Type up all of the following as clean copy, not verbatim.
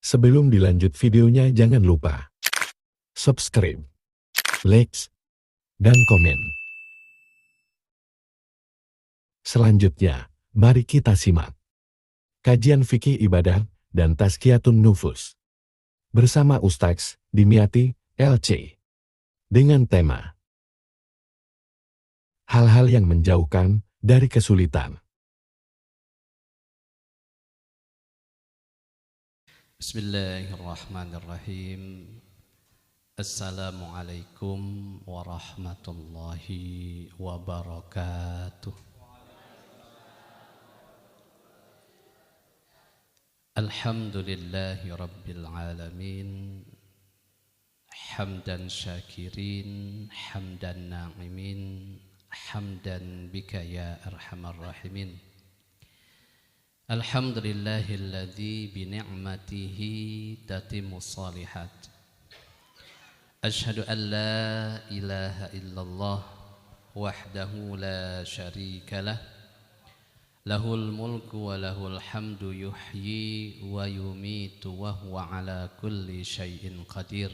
Sebelum dilanjut videonya jangan lupa subscribe, like, dan komen. Selanjutnya, mari kita simak kajian fikih ibadah dan tazkiyatun nufus bersama Ustaz Dimyati LC dengan tema hal-hal yang menjauhkan dari kesulitan. Bismillahirrahmanirrahim. Assalamualaikum warahmatullahi wabarakatuh. Alhamdulillahi rabbil alamin. Hamdan syakirin, hamdan na'imin, hamdan bika ya arhamar rahimin. Alhamdulillahilladzi bini'matihi tatimmus shalihat. Ashhadu an la ilaha illallah wahdahu la syarika lah. Lahul mulku wa lahul hamdu yuhyi wa yumitu wa huwa ala kulli syai'in qadir.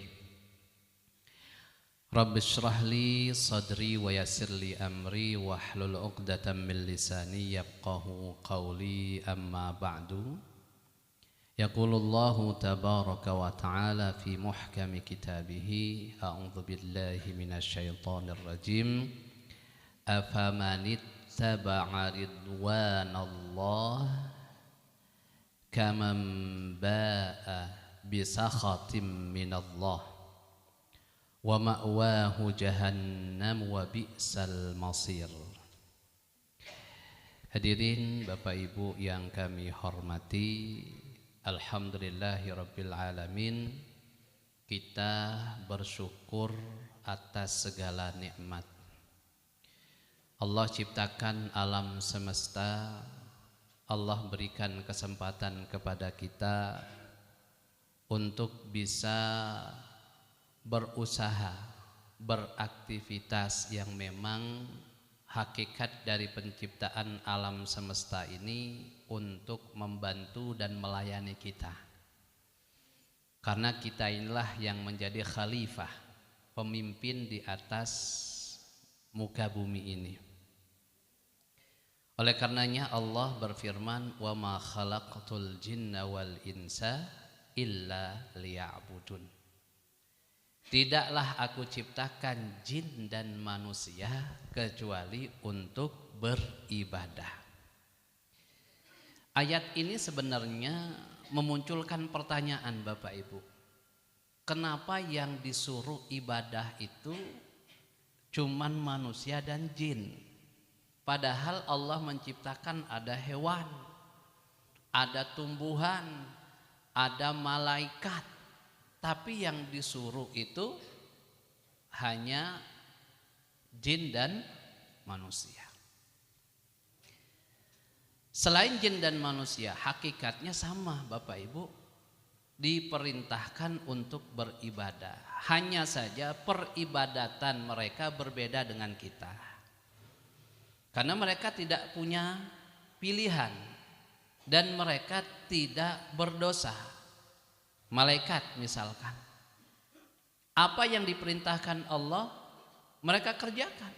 Rabbi shrah li sadri wa yassir li amri wahlul 'uqdatam min lisani yafqahu qawli amma ba'du. Yaqulullahu tabaraka wa ta'ala fi muhkami kitabihi a'udzu billahi minasyaitonir rajim. Afamanittaba'a ridwanallah kaman ba'a bisakhatim minallah wa ma'wahu jahannam wa bi'sal masir. Hadirin Bapak Ibu yang kami hormati, alhamdulillahirabbil alamin, kita bersyukur atas segala nikmat. Allah ciptakan alam semesta, Allah berikan kesempatan kepada kita untuk bisa berusaha, beraktivitas yang memang hakikat dari penciptaan alam semesta ini untuk membantu dan melayani kita. Karena kita inilah yang menjadi khalifah, pemimpin di atas muka bumi ini. Oleh karenanya Allah berfirman, "Wa ma khalaqtul jinna wal insa illa liya'budun." Tidaklah aku ciptakan jin dan manusia kecuali untuk beribadah. Ayat ini sebenarnya memunculkan pertanyaan Bapak Ibu. Kenapa yang disuruh ibadah itu cuman manusia dan jin? Padahal Allah menciptakan ada hewan, ada tumbuhan, ada malaikat. Tapi yang disuruh itu hanya jin dan manusia. Selain jin dan manusia, hakikatnya sama Bapak Ibu, diperintahkan untuk beribadah. Hanya saja peribadatan mereka berbeda dengan kita. Karena mereka tidak punya pilihan dan mereka tidak berdosa. Malaikat misalkan, apa yang diperintahkan Allah mereka kerjakan.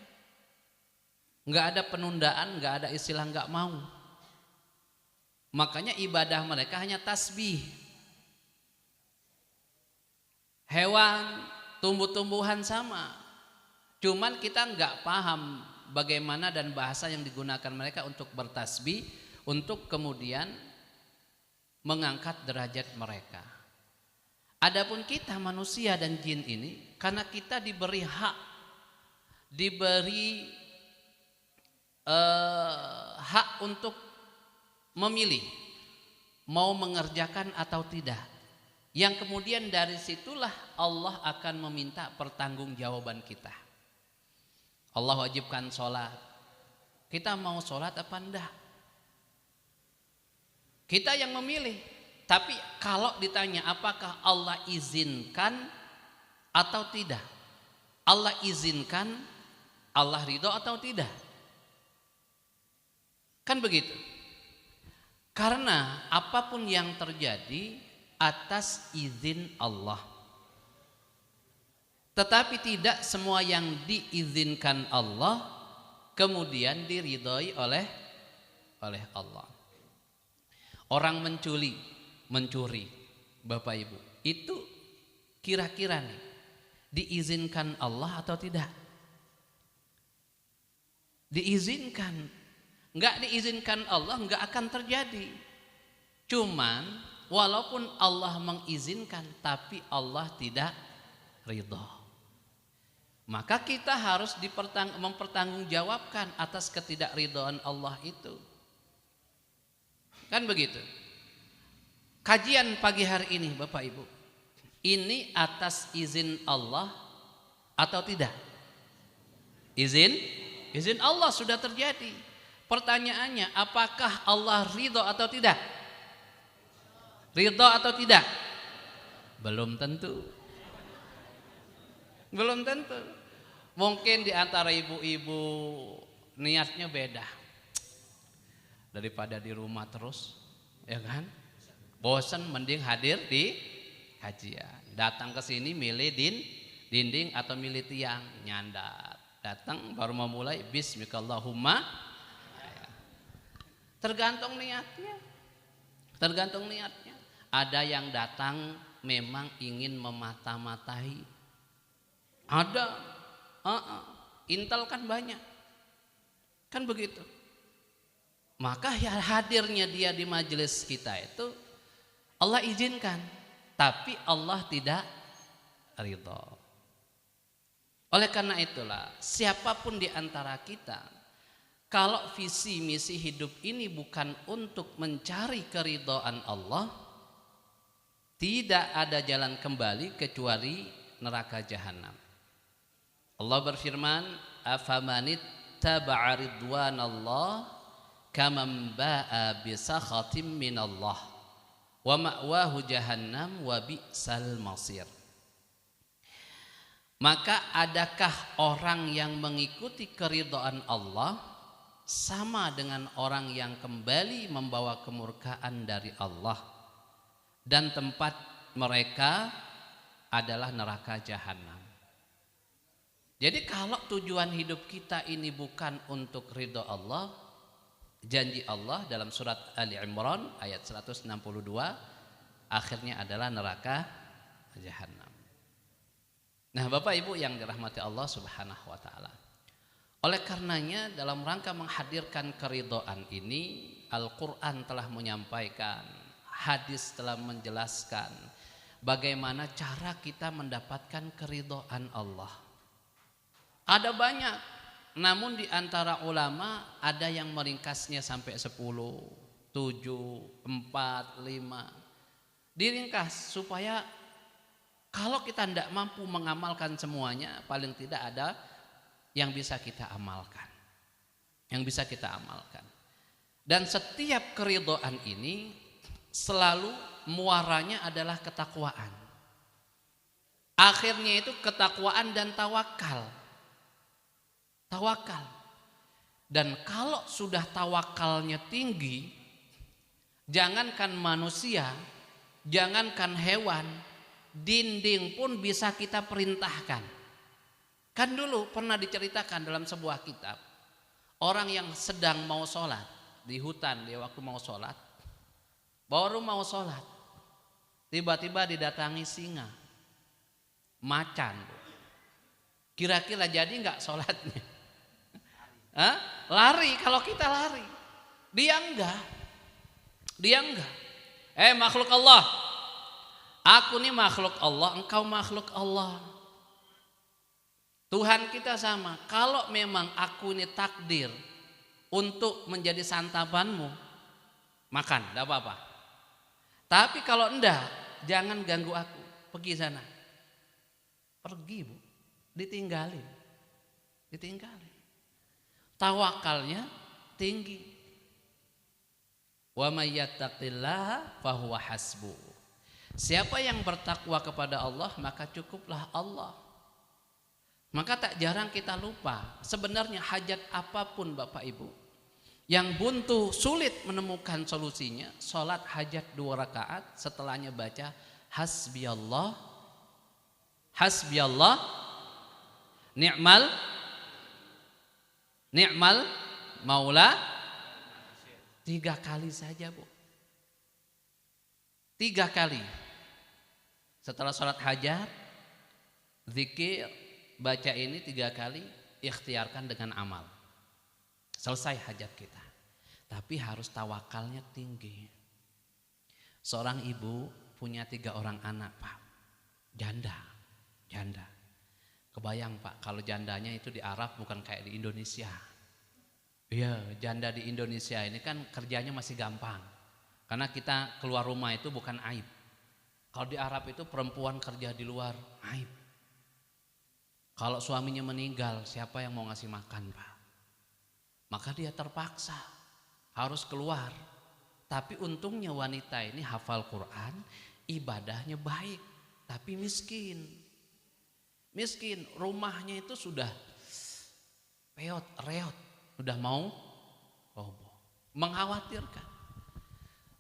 Enggak ada penundaan, enggak ada istilah enggak mau. Makanya ibadah mereka hanya tasbih. Hewan, tumbuh-tumbuhan sama. Cuman kita enggak paham bagaimana dan bahasa yang digunakan mereka untuk bertasbih, untuk kemudian mengangkat derajat mereka. Adapun kita manusia dan jin ini, karena kita diberi hak, diberi hak untuk memilih mau mengerjakan atau tidak. Yang kemudian dari situlah Allah akan meminta pertanggungjawaban kita. Allah wajibkan sholat, kita mau sholat apa enggak? Kita yang memilih. Tapi kalau ditanya apakah Allah izinkan atau tidak, Allah izinkan, Allah ridho atau tidak, kan begitu. Karena apapun yang terjadi atas izin Allah. Tetapi tidak semua yang diizinkan Allah kemudian diridhoi oleh Allah. Orang mencuri, Bapak Ibu, itu kira-kira nih diizinkan Allah atau tidak? Diizinkan. Enggak diizinkan Allah enggak akan terjadi. Cuman walaupun Allah mengizinkan tapi Allah tidak ridho. Maka kita harus mempertanggungjawabkan atas ketidakridhaan Allah itu. Kan begitu. Kajian pagi hari ini Bapak Ibu, ini atas izin Allah atau tidak? Izin Allah sudah terjadi. Pertanyaannya, apakah Allah ridho atau tidak? Ridho atau tidak? Belum tentu. Belum tentu. Mungkin di antara ibu-ibu niatnya beda. Daripada di rumah terus, ya kan? Bosan mending hadir di kajian. Datang ke sini milih dinding atau milih tiang, nyandar. Datang baru memulai bismillahirrahmanirrahim. Tergantung niatnya. Tergantung niatnya. Ada yang datang memang ingin memata-matai. Ada. Intel kan banyak. Kan begitu. Maka hadirnya dia di majelis kita itu Allah izinkan, tapi Allah tidak ridho. Oleh karena itulah siapapun di antara kita, kalau visi misi hidup ini bukan untuk mencari keridhaan Allah, tidak ada jalan kembali kecuali neraka jahanam. Allah berfirman, afamanit taba'a ridwanallah kaman ba'a bisakhatim minallah wa ma'wahu jahannam wa bi'sal masir. Maka adakah orang yang mengikuti keridhaan Allah sama dengan orang yang kembali membawa kemurkaan dari Allah dan tempat mereka adalah neraka jahanam. Jadi kalau tujuan hidup kita ini bukan untuk ridho Allah, janji Allah dalam surat Ali Imran ayat 162 akhirnya adalah neraka jahanam. Nah, Bapak Ibu yang dirahmati Allah Subhanahu wa taala. Oleh karenanya dalam rangka menghadirkan keridhaan ini, Al-Qur'an telah menyampaikan, hadis telah menjelaskan bagaimana cara kita mendapatkan keridhaan Allah. Ada banyak, namun di antara ulama ada yang meringkasnya sampai 10, 7, 4, 5. Diringkas supaya kalau kita tidak mampu mengamalkan semuanya, paling tidak ada yang bisa kita amalkan. Yang bisa kita amalkan. Dan setiap keridhaan ini selalu muaranya adalah ketakwaan. Akhirnya itu ketakwaan dan tawakal. Tawakal. Dan kalau sudah tawakalnya tinggi, jangankan manusia, jangankan hewan, dinding pun bisa kita perintahkan. Kan dulu pernah diceritakan dalam sebuah kitab, orang yang sedang mau sholat di hutan, dia waktu mau sholat, baru mau sholat, tiba-tiba didatangi singa, macan. Kira-kira jadi nggak sholatnya? Lari, kalau kita lari. Dia enggak. Makhluk Allah, aku ini makhluk Allah, engkau makhluk Allah. Tuhan kita sama. Kalau memang aku ini takdir untuk menjadi santapanmu, makan, tidak apa-apa. Tapi kalau enggak, jangan ganggu aku. Pergi sana. Pergi, Bu. Ditinggalin. Tawakalnya tinggi. Wa may yattaqillaha fahuwa hasbu. Siapa yang bertakwa kepada Allah, maka cukuplah Allah. Maka tak jarang kita lupa, sebenarnya hajat apapun Bapak Ibu Yang buntu sulit menemukan solusinya, sholat hajat 2 rakaat setelahnya baca hasbiyallah, hasbiyallah, ni'mal, ni'mal maula, 3 kali saja Bu. 3 kali. Setelah sholat hajat, zikir, baca ini 3 kali, ikhtiarkan dengan amal. Selesai hajat kita. Tapi harus tawakalnya tinggi. Seorang ibu punya 3 orang anak Pak. Janda. Kebayang Pak, kalau jandanya itu di Arab bukan kayak di Indonesia. Iya, janda di Indonesia ini kan kerjanya masih gampang. Karena kita keluar rumah itu bukan aib. Kalau di Arab itu perempuan kerja di luar, aib. Kalau suaminya meninggal, siapa yang mau ngasih makan Pak? Maka dia terpaksa harus keluar. Tapi untungnya wanita ini hafal Quran, ibadahnya baik, tapi miskin. Miskin, rumahnya itu sudah reot, sudah mau roboh. Mengkhawatirkan.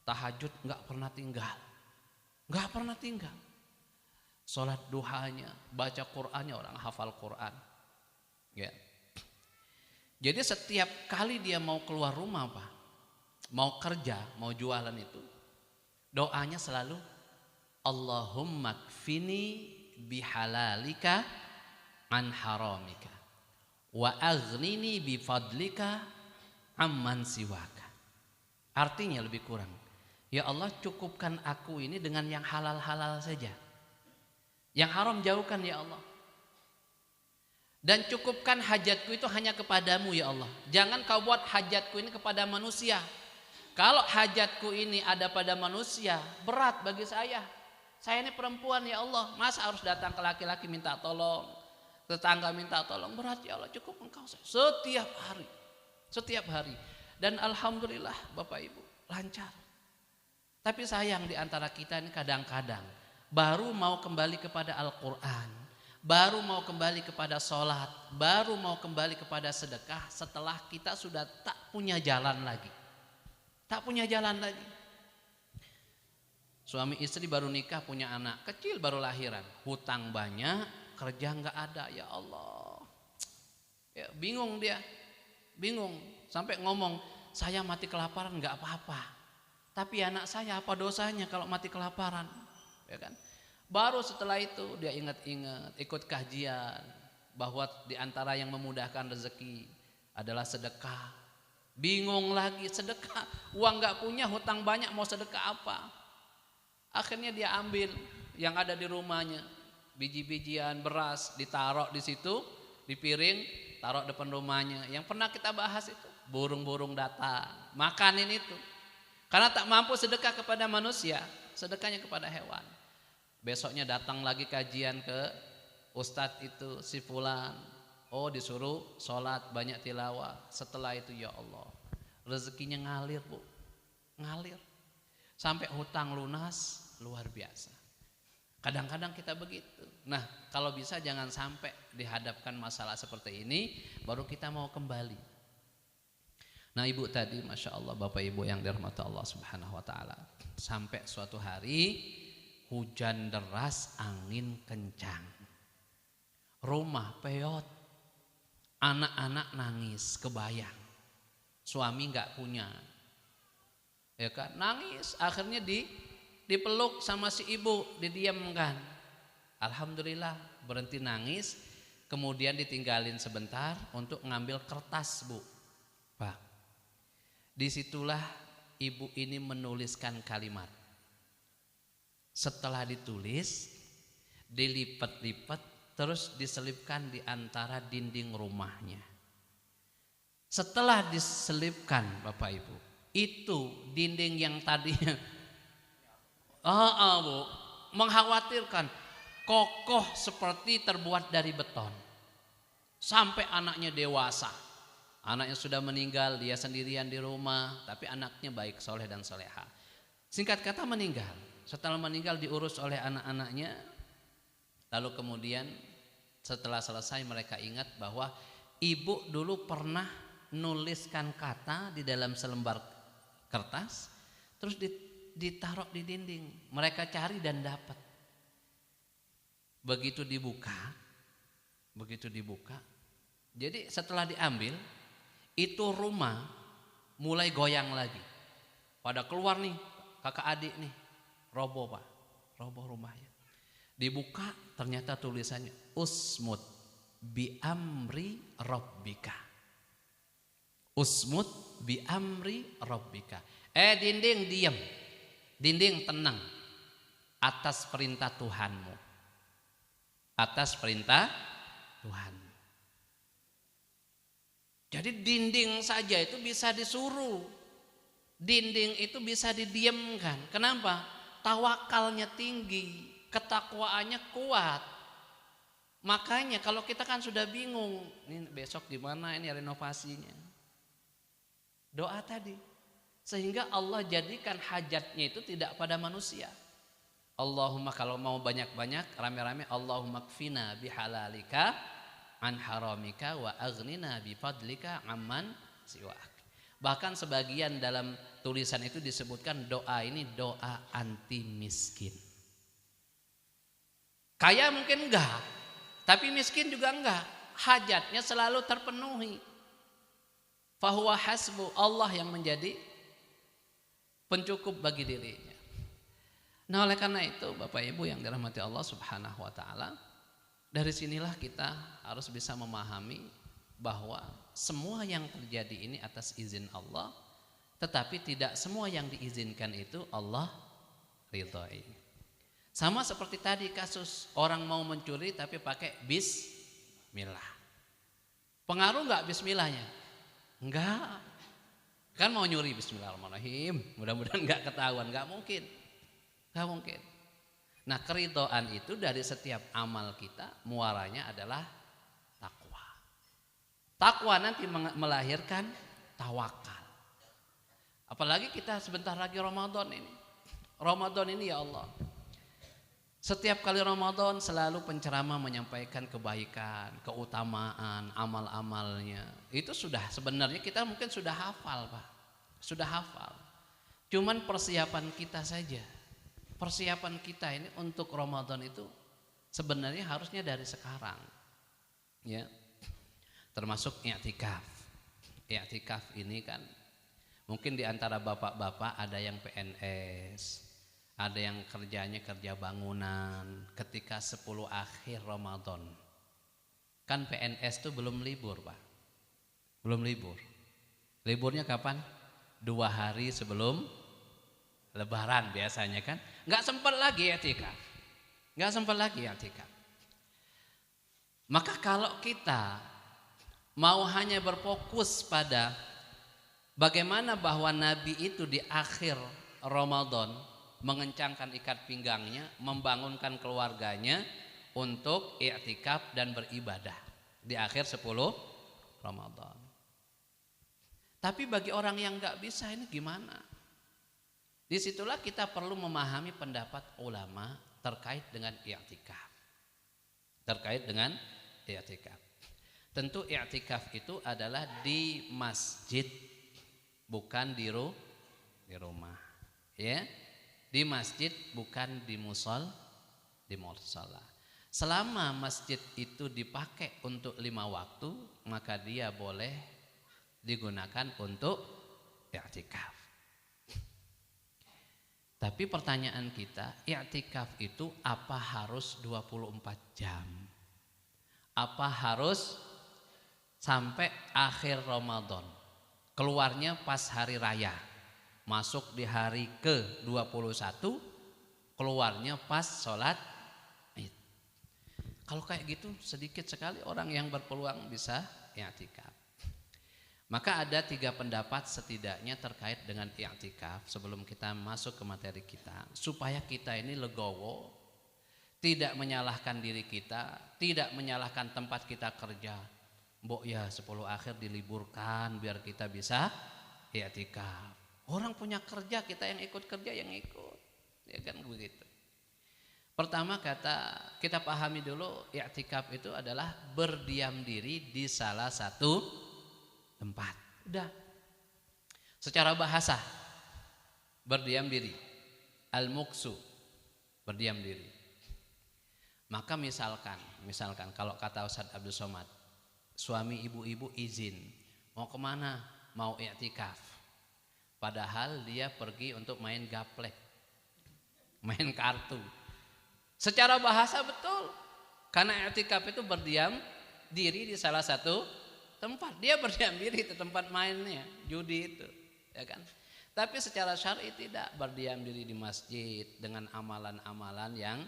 Tahajud nggak pernah tinggal. Sholat duhanya, baca Qur'annya, orang hafal Qur'an. Ya. Jadi setiap kali dia mau keluar rumah Pak, mau kerja, mau jualan itu, doanya selalu Allahumma kfini bihalalika an haramika wa aghnini bifadlika amman siwaka. Artinya lebih kurang, ya Allah cukupkan aku ini dengan yang halal-halal saja. Yang haram jauhkan ya Allah. Dan cukupkan hajatku itu hanya kepadamu ya Allah. Jangan kau buat hajatku ini kepada manusia. Kalau hajatku ini ada pada manusia, berat bagi saya. Saya ini perempuan ya Allah, masa harus datang ke laki-laki minta tolong, tetangga minta tolong, berat ya Allah, cukup engkau setiap hari. Dan alhamdulillah Bapak Ibu lancar. Tapi sayang di antara kita ini kadang-kadang baru mau kembali kepada Al-Quran, baru mau kembali kepada sholat, baru mau kembali kepada sedekah setelah kita sudah tak punya jalan lagi. Suami istri baru nikah, punya anak kecil baru lahiran, hutang banyak, kerja nggak ada, ya Allah. Ya, bingung sampai ngomong, saya mati kelaparan nggak apa-apa, tapi anak saya apa dosanya kalau mati kelaparan, ya kan? Baru setelah itu dia ingat-ingat, ikut kajian bahwa di antara yang memudahkan rezeki adalah sedekah. Bingung lagi, sedekah, uang nggak punya, hutang banyak, mau sedekah apa? Akhirnya dia ambil yang ada di rumahnya, biji-bijian beras ditaruh di situ, di piring, taruh depan rumahnya. Yang pernah kita bahas itu, burung-burung datang, makanin itu. Karena tak mampu sedekah kepada manusia, sedekahnya kepada hewan. Besoknya datang lagi kajian ke ustadz itu, si fulan. Oh, disuruh sholat, banyak tilawah. Setelah itu ya Allah, rezekinya ngalir Bu, ngalir. Sampai hutang lunas, luar biasa. Kadang-kadang kita begitu. Nah, kalau bisa jangan sampai dihadapkan masalah seperti ini, baru kita mau kembali. Nah, ibu tadi, Masya Allah, Bapak Ibu yang dirahmati Allah Subhanahu Wa Taala, sampai suatu hari hujan deras, angin kencang, rumah peot, anak-anak nangis, kebayang, suami nggak punya. Ya kan, nangis, akhirnya dipeluk sama si ibu, didiamkan. Alhamdulillah berhenti nangis, kemudian ditinggalin sebentar untuk ngambil kertas Bu. Pak, disitulah ibu ini menuliskan kalimat. Setelah ditulis, dilipat-lipat, terus diselipkan di antara dinding rumahnya. Setelah diselipkan Bapak Ibu, itu dinding yang tadinya Bu, mengkhawatirkan, kokoh seperti terbuat dari beton. Sampai anaknya dewasa, anaknya sudah meninggal, dia sendirian di rumah, tapi anaknya baik, soleh dan soleha. Singkat kata meninggal. Setelah meninggal diurus oleh anak-anaknya. Lalu kemudian setelah selesai mereka ingat bahwa ibu dulu pernah nuliskan kata di dalam selembar kertas, terus ditaruh di dinding. Mereka cari dan dapat. Begitu dibuka, jadi setelah diambil, itu rumah mulai goyang lagi. Pada keluar nih, kakak adik nih, roboh Pak, roboh rumahnya. Dibuka, ternyata tulisannya usmut bi amri rabbika. Usmut bi amri rabbika. Dinding diam. Dinding tenang. Atas perintah Tuhanmu. Atas perintah Tuhan. Jadi dinding saja itu bisa disuruh. Dinding itu bisa didiamkan. Kenapa? Tawakalnya tinggi, ketakwaannya kuat. Makanya kalau kita kan sudah bingung, ini besok gimana ini renovasinya. Doa tadi. Sehingga Allah jadikan hajatnya itu tidak pada manusia. Allahumma, kalau mau banyak-banyak, rame-rame, Allahumma kfina bihalalika an haramika wa aghnina bifadlika amman siwak. Bahkan sebagian dalam tulisan itu disebutkan doa ini doa anti miskin. Kaya mungkin enggak, tapi miskin juga enggak. Hajatnya selalu terpenuhi. Fahuwa hasbu, Allah yang menjadi pencukup bagi dirinya. Nah, oleh karena itu Bapak Ibu yang dirahmati Allah Subhanahu wa taala, dari sinilah kita harus bisa memahami bahwa semua yang terjadi ini atas izin Allah, tetapi tidak semua yang diizinkan itu Allah ridhoi. Sama seperti tadi kasus orang mau mencuri tapi pakai bismillah. Pengaruh enggak bismillahnya? Enggak. Kan mau nyuri bismillahirrahmanirrahim, mudah-mudahan enggak ketahuan, enggak mungkin. Enggak mungkin. Nah, keridhaan itu dari setiap amal kita muaranya adalah takwa. Takwa nanti melahirkan tawakal. Apalagi kita sebentar lagi Ramadan ini. Ramadan ini ya Allah. Setiap kali Ramadan selalu penceramah menyampaikan kebaikan, keutamaan, amal-amalnya. Itu sudah sebenarnya kita mungkin sudah hafal, Pak. Sudah hafal. Cuman persiapan kita saja. Persiapan kita ini untuk Ramadan itu sebenarnya harusnya dari sekarang. Ya. Termasuk i'tikaf. I'tikaf ini kan mungkin di antara bapak-bapak ada yang PNS, ada yang kerjanya kerja bangunan ketika 10 akhir Ramadan. Kan PNS itu belum libur, Pak. Belum libur. Liburnya kapan? 2 hari sebelum Lebaran biasanya kan. Enggak sempat lagi i'tikaf. Enggak sempat lagi i'tikaf. Maka kalau kita mau hanya berfokus pada bagaimana bahwa Nabi itu di akhir Ramadan mengencangkan ikat pinggangnya, membangunkan keluarganya untuk i'tikaf dan beribadah di akhir 10 Ramadan. Tapi bagi orang yang enggak bisa ini gimana? Disitulah kita perlu memahami pendapat ulama terkait dengan i'tikaf. Terkait dengan i'tikaf. Tentu i'tikaf itu adalah di masjid, bukan di rumah. Ya, di masjid bukan di musola. Selama masjid itu dipakai untuk 5 waktu, maka dia boleh digunakan untuk i'tikaf. Tapi pertanyaan kita, i'tikaf itu apa harus 24 jam? Apa harus sampai akhir Ramadan? Keluarnya pas hari raya. Masuk di hari ke-21, keluarnya pas sholat Id. Kalau kayak gitu sedikit sekali orang yang berpeluang bisa i'tikaf. Maka ada 3 pendapat setidaknya terkait dengan i'tikaf sebelum kita masuk ke materi kita. Supaya kita ini legowo, tidak menyalahkan diri kita, tidak menyalahkan tempat kita kerja. Mbok ya 10 akhir diliburkan biar kita bisa i'tikaf. Orang punya kerja, kita yang ikut kerja yang ikut. Ya kan begitu. Pertama kita pahami dulu i'tikaf itu adalah berdiam diri di salah satu tempat. Udah. Secara bahasa berdiam diri. Al-muksu, berdiam diri. Maka misalkan kalau kata Ustadz Abdul Somad, suami ibu-ibu izin, mau kemana? Mau i'tikaf. Padahal dia pergi untuk main gaplek, main kartu. Secara bahasa betul, karena i'tikaf itu berdiam diri di salah satu tempat. Dia berdiam diri di tempat mainnya, judi itu, ya kan? Tapi secara syar'i tidak, berdiam diri di masjid dengan amalan-amalan yang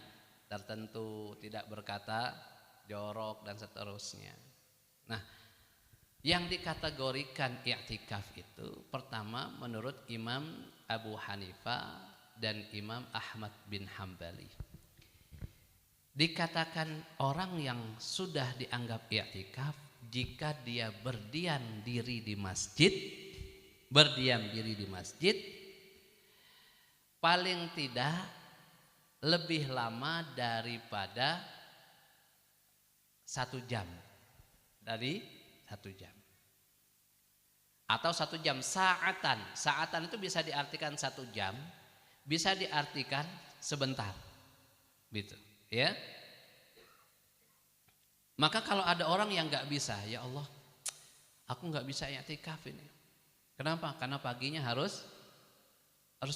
tertentu, tidak berkata jorok dan seterusnya. Nah, yang dikategorikan i'tikaf itu pertama menurut Imam Abu Hanifah dan Imam Ahmad bin Hambali. Dikatakan orang yang sudah dianggap i'tikaf jika dia berdiam diri di masjid, paling tidak lebih lama daripada 1 jam. Dari 1 jam. Atau 1 jam, saatan. Saatan itu bisa diartikan 1 jam, bisa diartikan sebentar. Gitu, ya. Maka kalau ada orang yang enggak bisa, ya Allah, aku enggak bisa i'tikaf ini. Kenapa? Karena paginya harus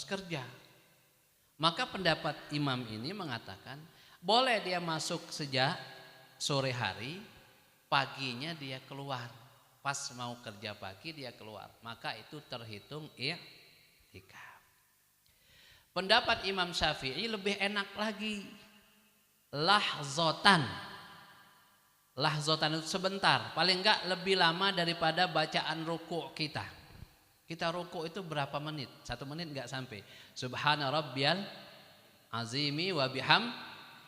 kerja. Maka pendapat imam ini mengatakan boleh dia masuk sejak sore hari, paginya dia keluar. Pas mau kerja pagi dia keluar, maka itu terhitung i'tikaf. Pendapat Imam Syafi'i lebih enak lagi. Lahzotan itu sebentar, paling enggak lebih lama daripada bacaan rukuk kita. Kita rukuk itu berapa menit? 1 menit enggak sampai. Subhana rabbiyal azimi wa biham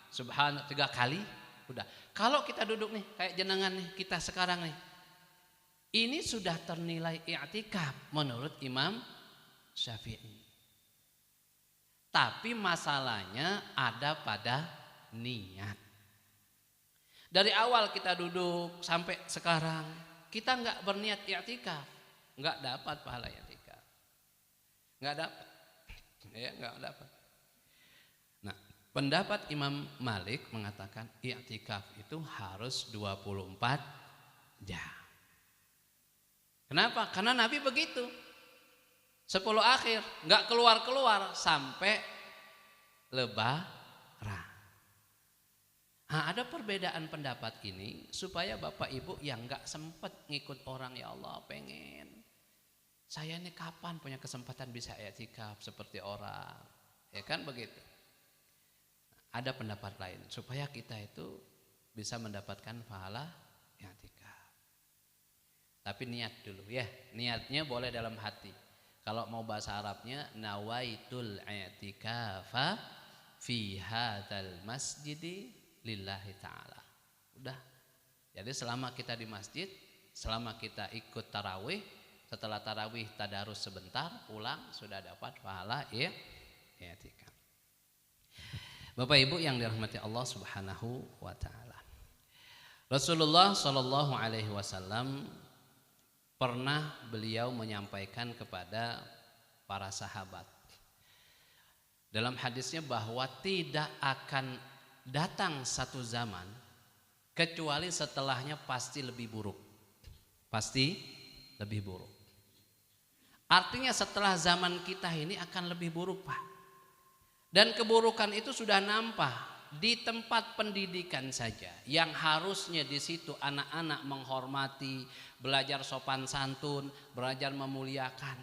subhana 3 kali. Udah. Kalau kita duduk nih kayak jenengan nih, kita sekarang nih. Ini sudah ternilai i'tikaf menurut Imam Syafi'i. Tapi masalahnya ada pada niat. Dari awal kita duduk sampai sekarang kita enggak berniat i'tikaf, enggak dapat pahala i'tikaf. Enggak dapat. Ya, enggak dapat. Nah, pendapat Imam Malik mengatakan i'tikaf itu harus 24 jam. Kenapa? Karena Nabi begitu. 10 akhir enggak keluar-keluar sampai lebaran. Nah, ada perbedaan pendapat ini supaya Bapak Ibu yang enggak sempat ngikut orang, ya Allah pengen saya ini kapan punya kesempatan bisa i'tikaf seperti orang, ya kan begitu. Ada pendapat lain supaya kita itu bisa mendapatkan pahala i'tikaf. Tapi niat dulu ya, niatnya boleh dalam hati. Kalau mau bahasa Arabnya nawaitul i'tikafa fi hadzal masjidi lillahi ta'ala. Udah. Jadi selama kita di masjid, selama kita ikut tarawih, setelah tarawih tadarus sebentar, pulang sudah dapat pahala i'tikaf. Bapak Ibu yang dirahmati Allah Subhanahu wa taala. Rasulullah sallallahu alaihi wasallam pernah beliau menyampaikan kepada para sahabat dalam hadisnya bahwa tidak akan datang satu zaman kecuali setelahnya pasti lebih buruk. Pasti lebih buruk. Artinya setelah zaman kita ini akan lebih buruk, Pak. Dan keburukan itu sudah nampak di tempat pendidikan saja, yang harusnya di situ anak-anak menghormati, belajar sopan santun, belajar memuliakan.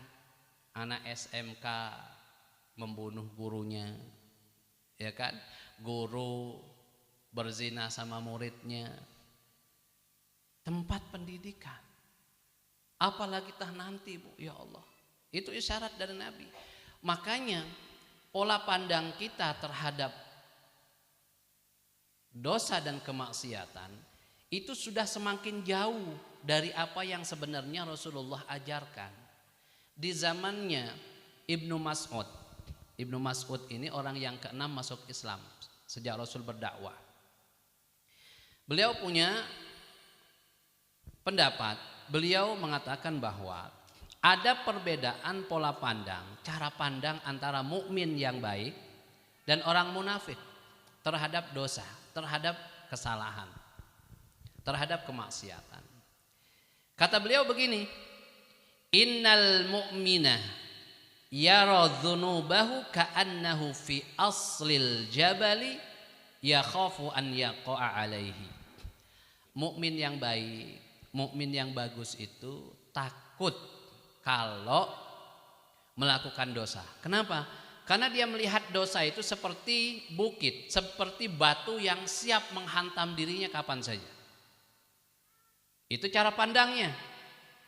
Anak SMK membunuh gurunya, ya kan? Guru berzina sama muridnya. Tempat pendidikan. Apalagi nanti, Bu, ya Allah. Itu isyarat dari Nabi. Makanya pola pandang kita terhadap dosa dan kemaksiatan itu sudah semakin jauh dari apa yang sebenarnya Rasulullah ajarkan. Di zamannya Ibnu Mas'ud. Ibnu Mas'ud ini orang yang ke-6 masuk Islam sejak Rasul berdakwah. Beliau punya pendapat beliau mengatakan bahwa ada perbedaan pola pandang, cara pandang antara mukmin yang baik dan orang munafik terhadap dosa, terhadap kesalahan, terhadap kemaksiatan. Kata beliau begini, innal mu'mina yara dhunubahu ka'annahu fi aslil jabali yakhafu an yaqa'a alaihi. Mukmin yang baik, mukmin yang bagus itu takut kalau melakukan dosa. Kenapa? Karena dia melihat dosa itu seperti bukit, seperti batu yang siap menghantam dirinya kapan saja. Itu cara pandangnya.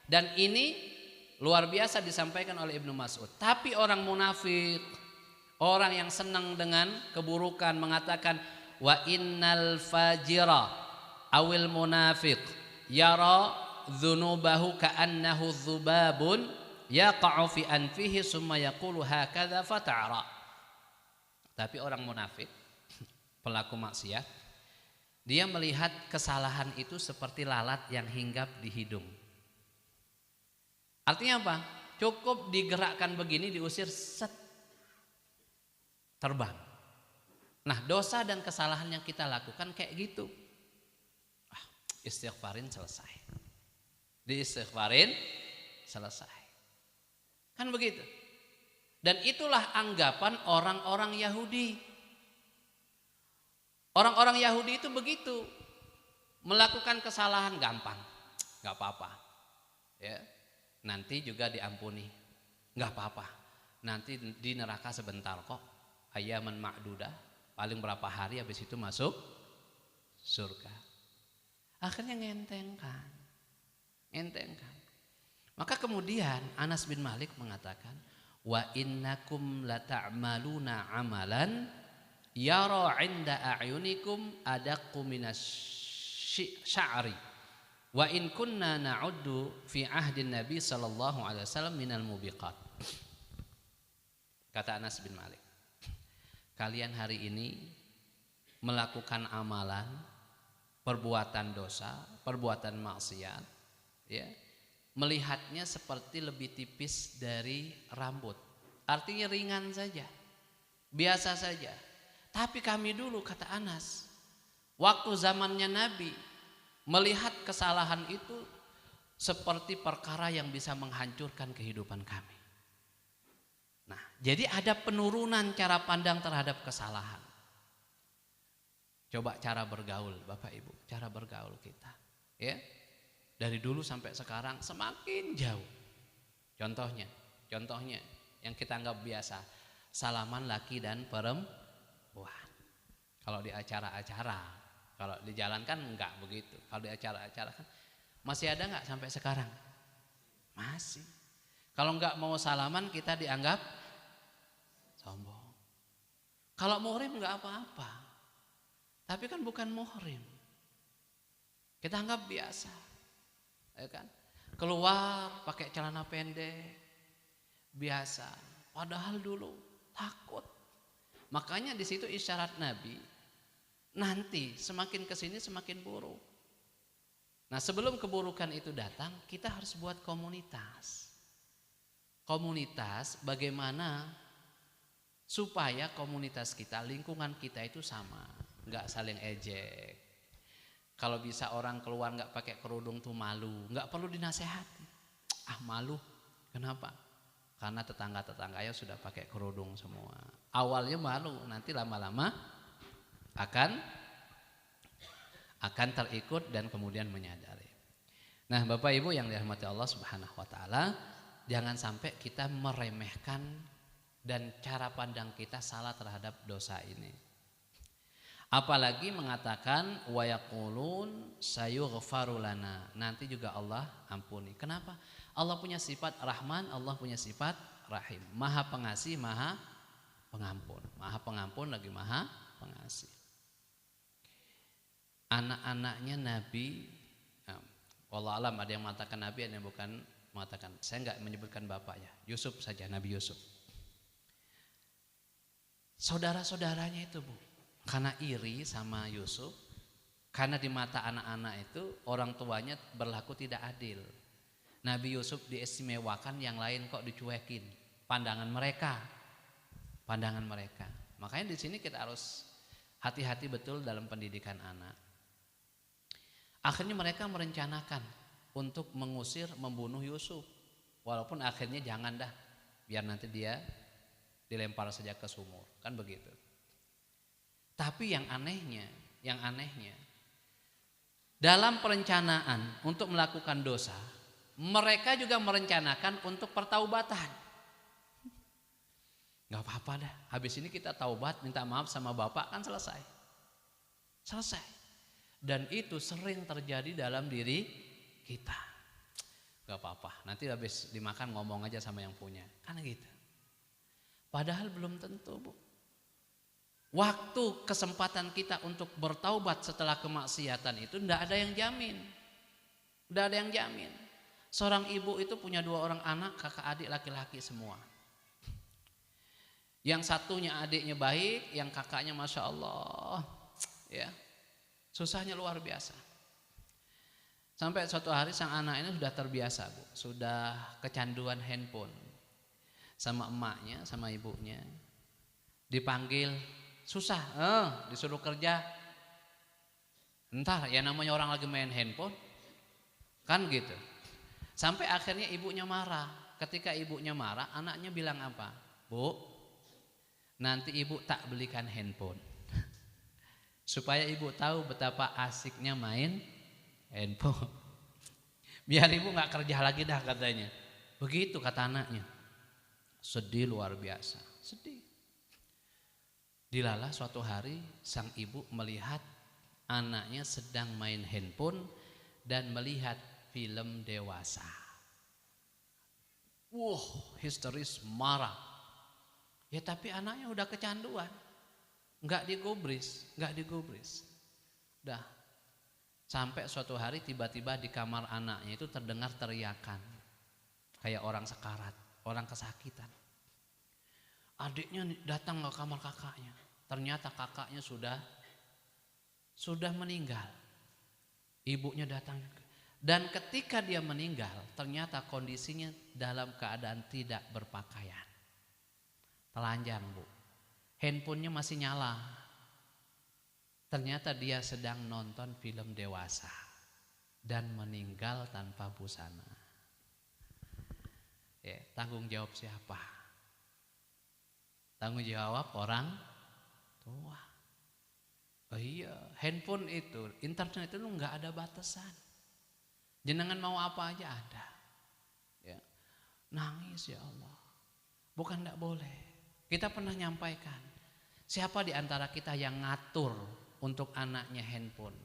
Dan ini luar biasa disampaikan oleh Ibnu Mas'ud. Tapi orang munafik, orang yang senang dengan keburukan mengatakan wa innal fajira awil munafiq yara dzunubahu ka'annahu dzubabun yaqa'u fi anfihi summa yaqulu hakadza fata'ra. Tapi orang munafik, pelaku maksiat, dia melihat kesalahan itu seperti lalat yang hinggap di hidung. Artinya apa? Cukup digerakkan begini, diusir, set, terbang. Nah, dosa dan kesalahan yang kita lakukan kayak gitu. Istighfarin selesai. Diistighfarin selesai. Kan begitu. Dan itulah anggapan orang-orang Yahudi. Orang-orang Yahudi itu begitu. Melakukan kesalahan gampang. Gak apa-apa. Ya. Nanti juga diampuni. Gak apa-apa. Nanti di neraka sebentar kok. Ayaman ma'dudah. Paling berapa hari habis itu masuk surga. Akhirnya ngentengkan. Maka kemudian Anas bin Malik mengatakan, wa innakum lata'maluna amalan yara 'inda a'yunikum adaqqu minas sya'ri wa in kunna na'uddu fi ahdin nabi sallallahu alaihi wasallam minal mubiqat. Kata Anas bin Malik, kalian hari ini melakukan amalan, perbuatan dosa, perbuatan maksiat, ya, melihatnya seperti lebih tipis dari rambut. Artinya ringan saja, biasa saja. Tapi kami dulu, kata Anas, waktu zamannya Nabi, melihat kesalahan itu seperti perkara yang bisa menghancurkan kehidupan kami. Nah, jadi ada penurunan cara pandang terhadap kesalahan. Coba cara bergaul, Bapak Ibu, cara bergaul kita, ya. Dari dulu sampai sekarang semakin jauh. Contohnya yang kita anggap biasa, salaman laki dan perempuan. Kalau di acara-acara, kalau di jalan kan enggak begitu. Kalau di acara-acara kan masih ada enggak sampai sekarang? Masih. Kalau enggak mau salaman kita dianggap sombong. Kalau muhrim enggak apa-apa. Tapi kan bukan muhrim. Kita anggap biasa. Ya kan? Keluar pakai celana pendek biasa, padahal dulu takut. Makanya di situ isyarat Nabi, nanti semakin kesini semakin buruk. Nah, sebelum keburukan itu datang, kita harus buat komunitas. Komunitas bagaimana supaya komunitas kita, lingkungan kita itu sama, nggak saling ejek. Kalau bisa orang keluar nggak pakai kerudung tuh malu, nggak perlu dinasehati. Ah, malu, kenapa? Karena tetangga-tetangganya sudah pakai kerudung semua. Awalnya malu, nanti lama-lama akan terikut dan kemudian menyadari. Nah, Bapak Ibu yang dirahmati Allah Subhanahu wa taala, jangan sampai kita meremehkan dan cara pandang kita salah terhadap dosa ini. Apalagi mengatakan wa yaqulun sayughfaru lana, nanti juga Allah ampuni. Kenapa? Allah punya sifat Rahman, Allah punya sifat Rahim. Maha pengasih, maha pengampun. Maha pengampun lagi maha pengasih. Anak-anaknya Nabi, wallahu alam, ada yang mengatakan Nabi, ada yang bukan mengatakan. Saya enggak menyebutkan bapaknya, Yusuf saja, Nabi Yusuf. Saudara-saudaranya itu, Bu, karena iri sama Yusuf, karena di mata anak-anak itu orang tuanya berlaku tidak adil. Nabi Yusuf diistimewakan, yang lain kok dicuekin. Pandangan mereka. Makanya di sini kita harus hati-hati betul dalam pendidikan anak. Akhirnya mereka merencanakan untuk mengusir, membunuh Yusuf. Walaupun akhirnya jangan dah, biar nanti dia dilempar saja ke sumur, kan begitu. Tapi yang anehnya, dalam perencanaan untuk melakukan dosa, mereka juga merencanakan untuk pertaubatan. Gak apa-apa dah, habis ini kita taubat, minta maaf sama bapak, kan selesai. Dan itu sering terjadi dalam diri kita. Gak apa-apa, nanti habis dimakan ngomong aja sama yang punya, kan gitu. Padahal belum tentu, Bu. Waktu kesempatan kita untuk bertaubat setelah kemaksiatan itu tidak ada yang jamin. Seorang ibu itu punya 2 orang anak, kakak adik laki-laki semua. Yang satunya adiknya baik, yang kakaknya Masya Allah, ya, susahnya luar biasa. Sampai suatu hari sang anak ini sudah terbiasa, Bu, sudah kecanduan handphone. Sama emaknya, sama ibunya. Dipanggil, susah, disuruh kerja. Entah, ya namanya orang lagi main handphone, kan gitu. Sampai akhirnya ibunya marah. Ketika ibunya marah, anaknya bilang apa? Bu, nanti ibu tak belikan handphone. Supaya ibu tahu betapa asiknya main handphone. Biar ibu gak kerja lagi dah, katanya. Begitu kata anaknya. Sedih luar biasa, sedih. Dilala suatu hari sang ibu melihat anaknya sedang main handphone dan melihat film dewasa. Histeris, marah. Ya tapi anaknya udah kecanduan, nggak digubris. Dah. Sampai suatu hari tiba-tiba di kamar anaknya itu terdengar teriakan. Kayak orang sekarat, orang kesakitan. Adiknya datang ke kamar kakaknya. Ternyata kakaknya sudah meninggal. Ibunya datang. Dan ketika dia meninggal, ternyata kondisinya dalam keadaan tidak berpakaian. Telanjang, Bu. Handphonenya masih nyala. Ternyata dia sedang nonton film dewasa. Dan meninggal tanpa busana. Ya, tanggung jawab siapa? Tanggung jawab orang tua. Oh iya, handphone itu, internet itu nggak ada batasan. Jenengan mau apa aja ada. Ya. Nangis, ya Allah. Bukan nggak boleh. Kita pernah nyampaikan, siapa di antara kita yang ngatur untuk anaknya handphone?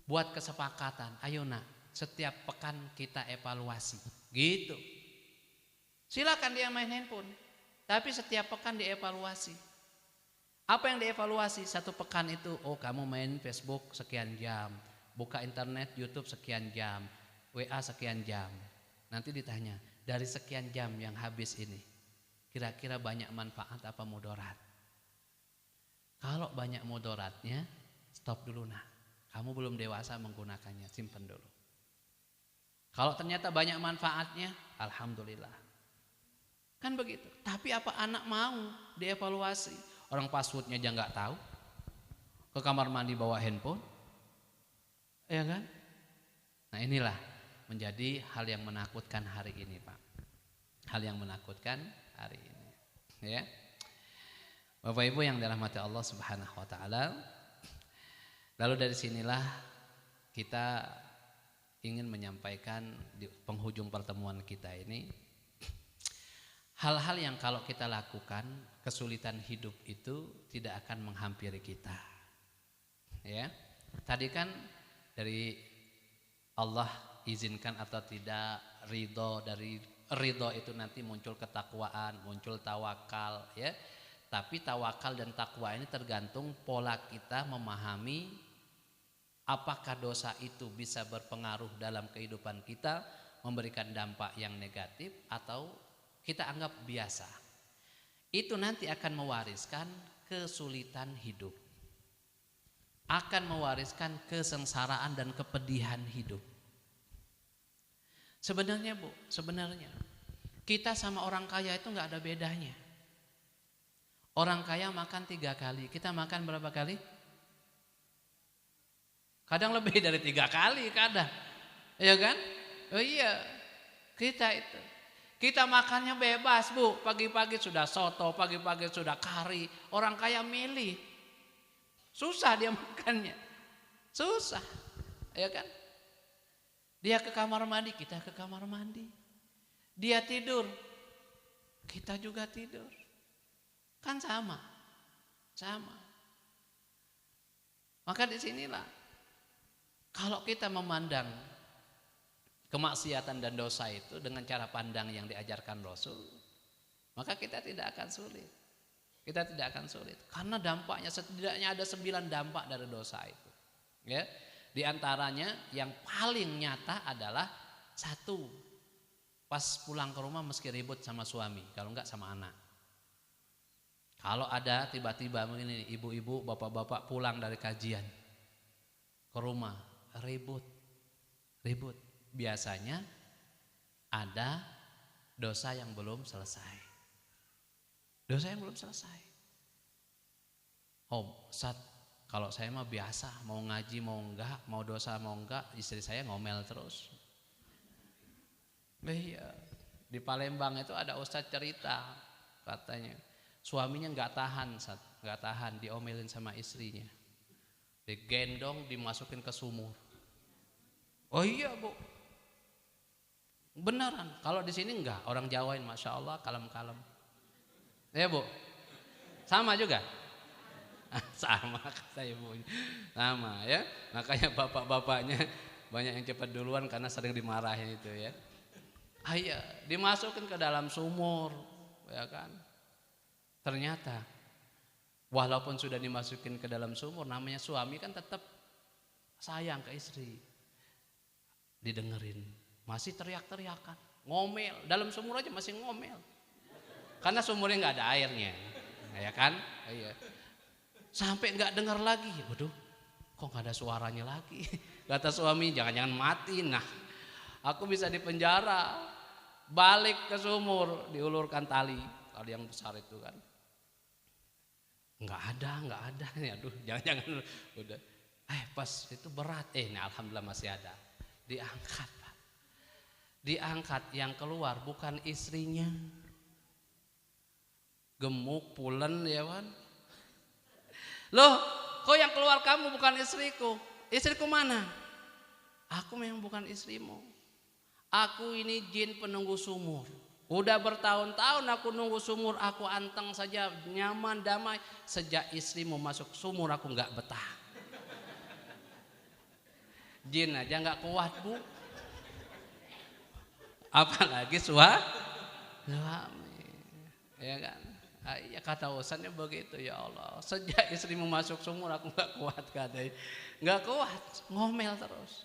Buat kesepakatan, ayo nak, setiap pekan kita evaluasi. Gitu. Silakan dia main handphone. Tapi setiap pekan dievaluasi. Apa yang dievaluasi? 1 pekan itu, kamu main Facebook sekian jam, buka internet YouTube sekian jam, WA sekian jam. Nanti ditanya, dari sekian jam yang habis ini, kira-kira banyak manfaat apa mudarat? Kalau banyak mudaratnya, stop dulu nak. Kamu belum dewasa menggunakannya, simpan dulu. Kalau ternyata banyak manfaatnya, alhamdulillah. Kan begitu. Tapi apa anak mau dievaluasi? Orang passwordnya aja nggak tahu. Ke kamar mandi bawa handphone, ya kan? Nah inilah menjadi hal yang menakutkan hari ini, Pak. Hal yang menakutkan hari ini. Ya, Bapak Ibu yang dirahmati Allah Subhanahu Wa Taala. Lalu dari sinilah kita ingin menyampaikan di penghujung pertemuan kita ini. Hal-hal yang kalau kita lakukan, kesulitan hidup itu tidak akan menghampiri kita. Ya. Tadi kan dari Allah izinkan atau tidak, dari ridho itu nanti muncul ketakwaan, muncul tawakal, ya. Tapi tawakal dan takwa ini tergantung pola kita memahami apakah dosa itu bisa berpengaruh dalam kehidupan kita, memberikan dampak yang negatif atau kita anggap biasa. Itu nanti akan mewariskan kesulitan hidup. Akan mewariskan kesengsaraan dan kepedihan hidup. Sebenarnya Bu, sebenarnya kita sama orang kaya itu nggak ada bedanya. Orang kaya makan 3 kali, kita makan berapa kali? Kadang lebih dari 3 kali, kadang. Ya kan? Oh iya, kita makannya bebas Bu. Pagi-pagi sudah soto, pagi-pagi sudah kari. Orang kaya milih. Susah dia makannya. Susah. Ya kan? Dia ke kamar mandi, kita ke kamar mandi. Dia tidur, kita juga tidur. Kan sama. Sama. Maka disinilah kalau kita memandang kemaksiatan dan dosa itu dengan cara pandang yang diajarkan Rasul, maka kita tidak akan sulit. Kita tidak akan sulit. Karena dampaknya setidaknya ada 9 dampak dari dosa itu. Ya. Di antaranya yang paling nyata adalah 1, pas pulang ke rumah mesti ribut sama suami, kalau enggak sama anak. Kalau ada tiba-tiba begini, ibu-ibu, bapak-bapak pulang dari kajian ke rumah, ribut. Biasanya ada dosa yang belum selesai. Oh, kalau saya mah biasa, mau ngaji mau enggak, mau dosa mau enggak, istri saya ngomel terus. Iya, di Palembang itu ada ustadz cerita, katanya suaminya nggak tahan, diomelin sama istrinya, digendong, dimasukin ke sumur. Oh iya Bu, beneran. Kalau di sini enggak, orang Jawain, masya Allah, kalem-kalem. Ya Bu, sama juga. Sama kata ibunya, sama ya. Makanya bapak-bapaknya banyak yang cepat duluan karena sering dimarahin itu ya. Iya, dimasukin ke dalam sumur, ya kan. Ternyata walaupun sudah dimasukin ke dalam sumur, namanya suami kan tetap sayang ke istri. Didengerin, masih teriak-teriakan, ngomel, dalam sumur aja masih ngomel. Karena sumurnya nggak ada airnya, ya kan? Iya. Sampai nggak dengar lagi, waduh, kok nggak ada suaranya lagi? Kata suami, jangan-jangan mati. Nah, aku bisa dipenjara. Balik ke sumur, diulurkan tali yang besar itu kan. Nggak ada. Aduh, jangan-jangan udah. Pas itu berat. Nah, alhamdulillah masih ada. Diangkat, Pak. Diangkat, yang keluar bukan istrinya. Gemuk, pulen ya kan. Loh, kok yang keluar kamu bukan istriku? Istriku mana? Aku memang bukan istrimu. Aku ini jin penunggu sumur. Udah bertahun-tahun aku nunggu sumur, aku anteng saja, nyaman, damai. Sejak istrimu masuk sumur aku nggak betah. Jin aja nggak kuat Bu. Apalagi suami. Ya kan? Ya kata usannya begitu, ya Allah. Sejak istrimu masuk sumur aku nggak kuat katanya. Nggak kuat, ngomel terus.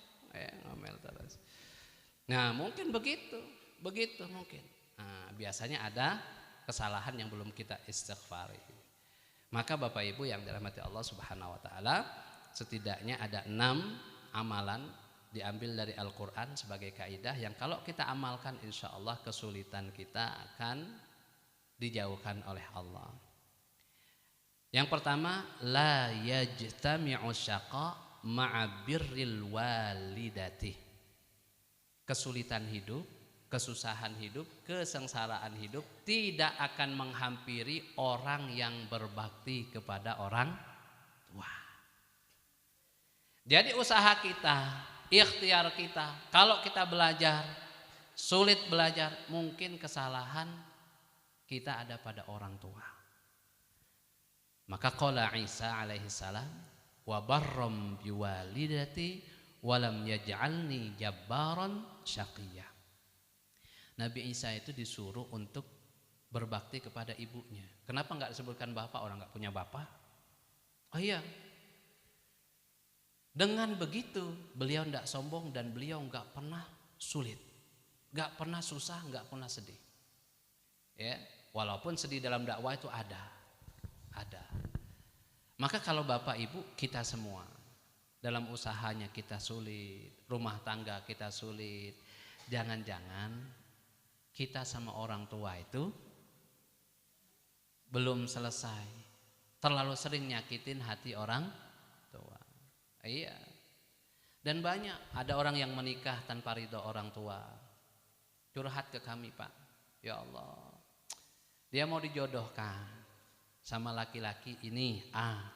Ngomel terus. Nah mungkin begitu mungkin. Nah, biasanya ada kesalahan yang belum kita istighfari. Maka Bapak Ibu yang dirahmati Allah Subhanahu Wa Taala, setidaknya ada 6 amalan diambil dari Al-Quran sebagai kaidah yang kalau kita amalkan insya Allah kesulitan kita akan dijauhkan oleh Allah. Yang pertama, la yajtami'u syaqa ma'a birril walidati. Kesulitan hidup, kesusahan hidup, kesengsaraan hidup tidak akan menghampiri orang yang berbakti kepada orang tua. Jadi usaha kita, ikhtiar kita, kalau kita belajar, sulit belajar, mungkin kesalahan kita ada pada orang tua. Maka qala Isa alaihi salam, wa barram biwalidati walam yaj'alni jabbaran syaqiyya. Nabi Isa itu disuruh untuk berbakti kepada ibunya. Kenapa enggak disebutkan bapak, orang enggak punya bapak? Oh iya. Dengan begitu beliau enggak sombong dan beliau enggak pernah sulit. Enggak pernah susah, enggak pernah sedih. Ya, walaupun sedih dalam dakwah itu ada. Maka kalau bapak ibu kita semua dalam usahanya kita sulit, rumah tangga kita sulit, jangan-jangan kita sama orang tua itu belum selesai, terlalu sering nyakitin hati orang tua. Iya. Dan banyak ada orang yang menikah tanpa ridho orang tua. Curhat ke kami, Pak. Ya Allah, dia mau dijodohkan sama laki-laki ini A.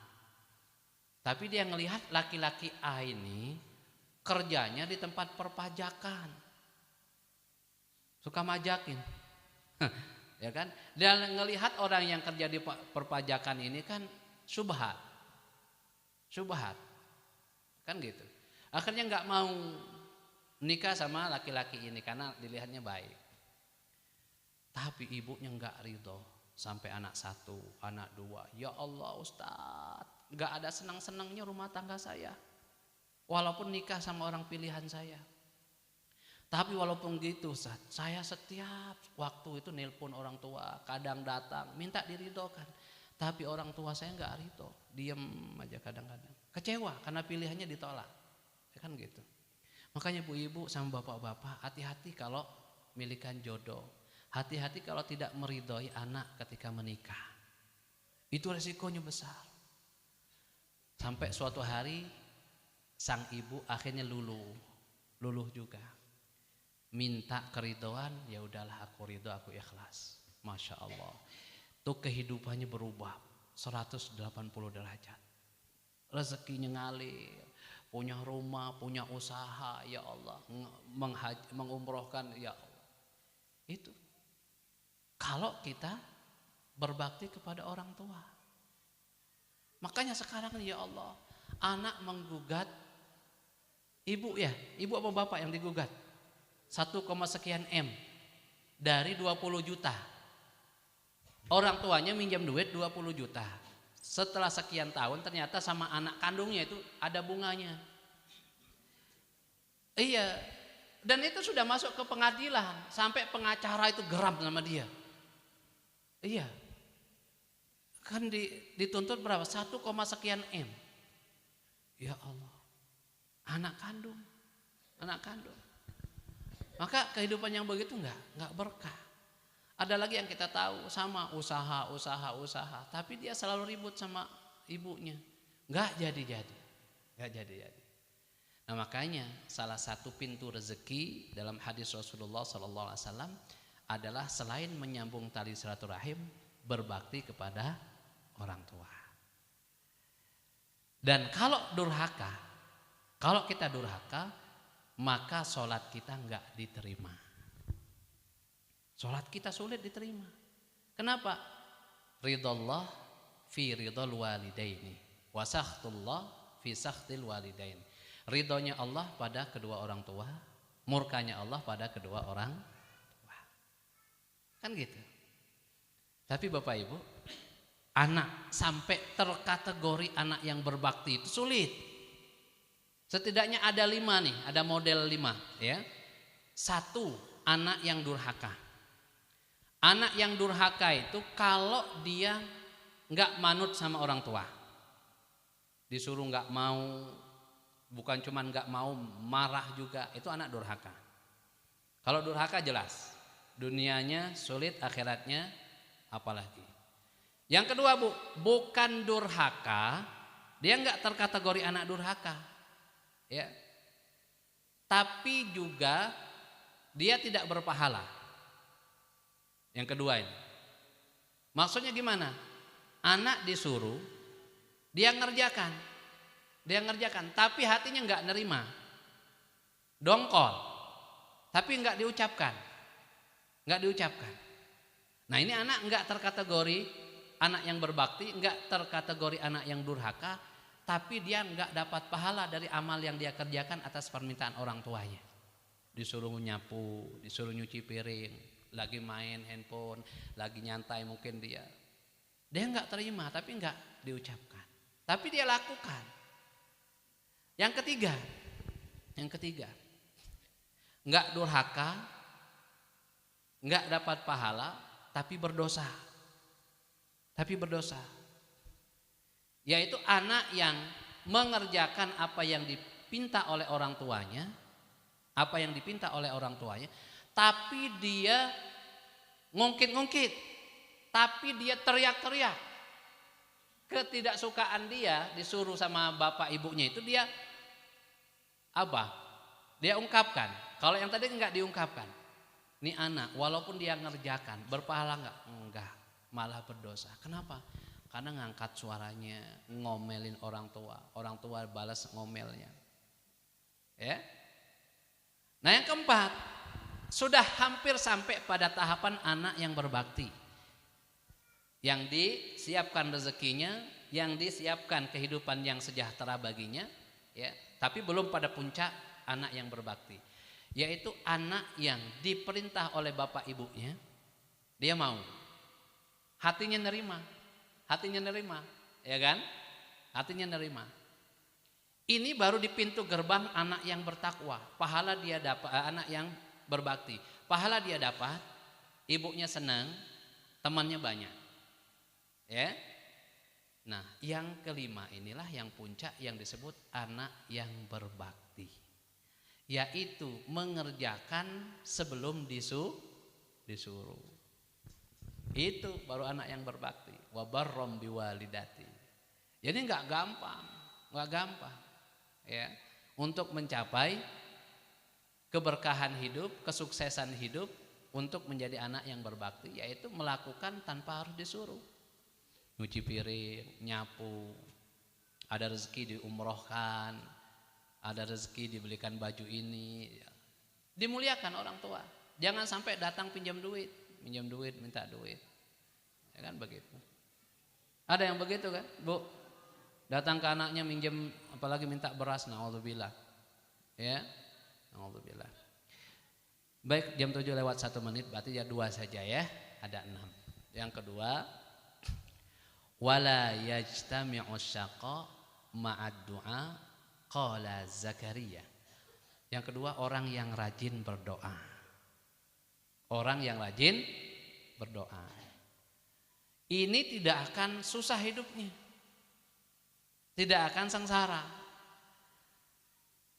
Tapi dia ngelihat laki-laki A ini kerjanya di tempat perpajakan. Suka majakin. Ya kan? Dan ngelihat orang yang kerja di perpajakan ini kan subhat. Subhat. Kan gitu. Akhirnya nggak mau nikah sama laki-laki ini karena dilihatnya baik. Tapi ibunya nggak ridho sampai anak 1, anak 2. Ya Allah Ustadz, nggak ada senang-senangnya rumah tangga saya. Walaupun nikah sama orang pilihan saya. Tapi walaupun gitu Ustadz, saya setiap waktu itu nelpon orang tua, kadang datang minta diridhokan. Tapi orang tua saya nggak ridho, diem aja kadang-kadang. Kecewa karena pilihannya ditolak. Ya kan gitu. Makanya ibu-ibu sama bapak-bapak hati-hati kalau milikan jodoh. Hati-hati kalau tidak meridhoi anak ketika menikah. Itu resikonya besar. Sampai suatu hari sang ibu akhirnya luluh juga. Minta keridhoan, ya udahlah aku ridho, aku ikhlas. Masya Allah. Tuh kehidupannya berubah 180 derajat. Rezekinya ngalir. Punya rumah, punya usaha, ya Allah, mengumrohkan, ya Allah. Itu kalau kita berbakti kepada orang tua. Makanya sekarang ya Allah, anak menggugat ibu ya, ibu apa bapak yang digugat? 1, sekian M dari 20 juta. Orang tuanya minjam duit 20 juta. Setelah sekian tahun ternyata sama anak kandungnya itu ada bunganya. Iya. Dan itu sudah masuk ke pengadilan. Sampai pengacara itu geram sama dia. Iya. Kan dituntut berapa? 1, sekian M. Ya Allah. Anak kandung. Anak kandung. Maka kehidupan yang begitu enggak berkah. Ada lagi yang kita tahu sama usaha, tapi dia selalu ribut sama ibunya, nggak jadi. Nah makanya salah satu pintu rezeki dalam hadis Rasulullah SAW adalah selain menyambung tali silaturahim, berbakti kepada orang tua. Dan kalau kita durhaka, maka sholat kita nggak diterima. Sholat kita sulit diterima. Kenapa? Ridallah fi ridal walidaini wa sakhtullah fi sakhtil walidain. Ridhonya Allah pada kedua orang tua, murkanya Allah pada kedua orang tua. Kan gitu. Tapi Bapak Ibu, anak sampai terkategori anak yang berbakti itu sulit. Setidaknya ada 5 nih, ada model 5 ya. 1, anak yang durhaka. Anak yang durhaka itu kalau dia nggak manut sama orang tua, disuruh nggak mau, bukan cuma nggak mau, marah juga, itu anak durhaka. Kalau durhaka jelas, dunianya sulit, akhiratnya apalagi. Yang kedua bukan durhaka, dia nggak terkategori anak durhaka, ya, tapi juga dia tidak berpahala. Yang kedua ini, maksudnya gimana? Anak disuruh, dia ngerjakan, tapi hatinya nggak nerima, dongkol, tapi nggak diucapkan. Nah ini anak nggak terkategori anak yang berbakti, nggak terkategori anak yang durhaka, tapi dia nggak dapat pahala dari amal yang dia kerjakan atas permintaan orang tuanya. Disuruh nyapu, disuruh nyuci piring, lagi main handphone, lagi nyantai mungkin dia nggak terima, tapi nggak diucapkan, tapi dia lakukan. Yang ketiga nggak durhaka, nggak dapat pahala, tapi berdosa, yaitu anak yang mengerjakan apa yang dipinta oleh orang tuanya, apa yang dipinta oleh orang tuanya, tapi dia ngungkit-ngungkit, tapi dia teriak-teriak. Ketidaksukaan dia disuruh sama bapak ibunya itu dia apa? Dia ungkapkan. Kalau yang tadi enggak diungkapkan. Ini anak walaupun dia ngerjakan berpahala enggak? Enggak, malah berdosa. Kenapa? Karena ngangkat suaranya, ngomelin orang tua balas ngomelnya. Ya. Nah, yang keempat, sudah hampir sampai pada tahapan anak yang berbakti. Yang disiapkan rezekinya, yang disiapkan kehidupan yang sejahtera baginya, ya. Tapi belum pada puncak anak yang berbakti. Yaitu anak yang diperintah oleh bapak ibunya, dia mau. Hatinya nerima, ya kan? Hatinya nerima. Ini baru di pintu gerbang anak yang bertakwa. Pahala dia dapat, anak yang berbakti. Pahala dia dapat, ibunya senang, temannya banyak. Ya. Nah, yang kelima inilah yang puncak yang disebut anak yang berbakti. Yaitu mengerjakan sebelum disuruh. Itu baru anak yang berbakti. Wa barrom biwalidati. Jadi enggak gampang. Ya, untuk mencapai keberkahan hidup, kesuksesan hidup, untuk menjadi anak yang berbakti, yaitu melakukan tanpa harus disuruh. Nyuci piring, nyapu, ada rezeki diumrohkan, ada rezeki dibelikan baju ini, dimuliakan orang tua. Jangan sampai datang pinjam duit, minta duit, ya kan begitu. Ada yang begitu kan, Bu? Datang ke anaknya minjem, apalagi minta beras, naudzubillah. Ya, naudzubillah. Baik, jam 7 lewat 1 menit, berarti ya 2 saja ya, ada 6. Yang kedua, wala yajtami'u syaqa ma'ad du'a qala Zakaria. Yang kedua, orang yang rajin berdoa. Orang yang rajin berdoa. Ini tidak akan susah hidupnya. Tidak akan sengsara.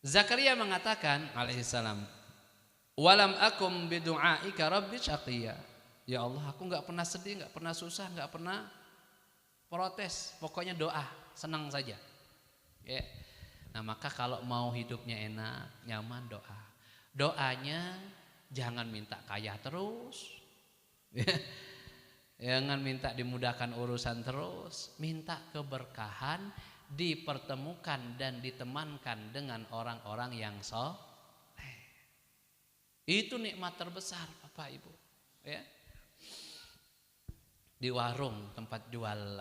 Zakaria mengatakan alaihissalam, walam akum bidu'aika rabbi syaqiyya. Ya Allah, aku enggak pernah sedih, enggak pernah susah, enggak pernah protes, pokoknya doa, senang saja. Ya. Nah, maka kalau mau hidupnya enak, nyaman, doa. Doanya jangan minta kaya terus. Jangan minta dimudahkan urusan terus, minta keberkahan, dipertemukan dan ditemankan dengan orang-orang yang soleh. Itu nikmat terbesar Bapak Ibu. Ya. Di warung tempat jual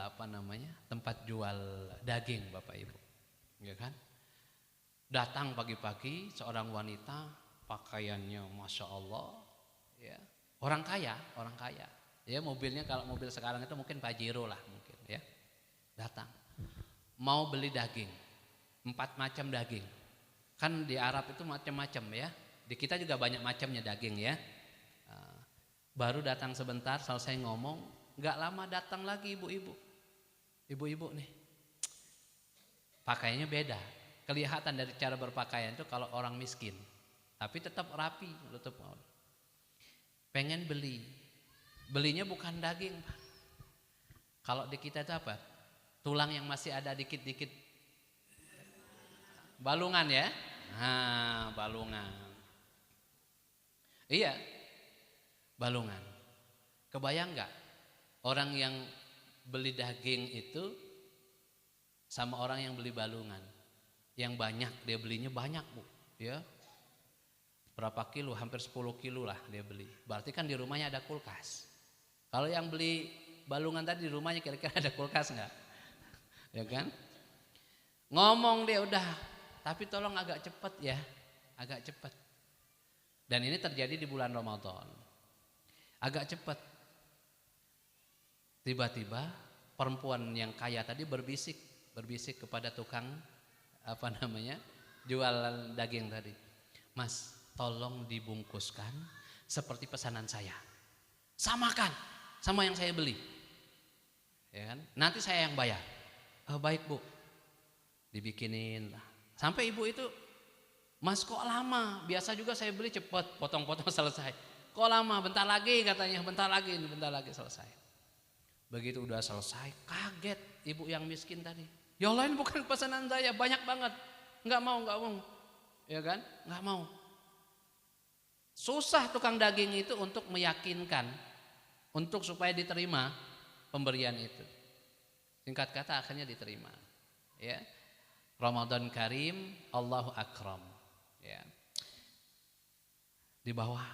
tempat jual daging Bapak Ibu, ya kan? Datang pagi-pagi seorang wanita, pakaiannya masya Allah, ya. Orang kaya, ya, mobilnya kalau mobil sekarang itu mungkin Pajero lah mungkin, ya. Datang. Mau beli daging, 4 macam daging. Kan di Arab itu macam-macam ya. Di kita juga banyak macamnya daging ya. Baru datang sebentar, selesai ngomong, gak lama datang lagi ibu-ibu. Ibu-ibu nih, pakaiannya beda. Kelihatan dari cara berpakaian itu kalau orang miskin, tapi tetap rapi, tetap pengen beli. Belinya bukan daging, Pak. Kalau di kita itu apa? Tulang yang masih ada dikit-dikit, balungan ya. Nah, balungan. Iya, balungan. Kebayang gak orang yang beli daging itu sama orang yang beli balungan? Yang banyak, dia belinya banyak Bu, ya. Berapa kilo? Hampir 10 kilo lah dia beli. Berarti kan di rumahnya ada kulkas. Kalau yang beli balungan tadi di rumahnya kira-kira ada kulkas enggak? Ya kan? Ngomong dia udah, tapi tolong agak cepat ya, agak cepat. Dan ini terjadi di bulan Ramadan. Agak cepat. Tiba-tiba perempuan yang kaya tadi berbisik kepada tukang jualan daging tadi. Mas, tolong dibungkuskan seperti pesanan saya. Samakan sama yang saya beli. Ya kan? Nanti saya yang bayar. Oh, baik Bu. Dibikinin lah. Sampai ibu itu Mas kok lama? Biasa juga saya beli cepat, potong-potong selesai. Kok lama? Bentar lagi katanya, bentar lagi selesai. Begitu udah selesai, kaget ibu yang miskin tadi. Ya Allah, ini bukan pesanan saya, banyak banget. Enggak mau. Ya kan? Enggak mau. Susah tukang daging itu untuk meyakinkan, untuk supaya diterima pemberian itu. Singkat kata akhirnya diterima. Ya. Ramadan Karim, Allahu Akram. Ya. Di bawah,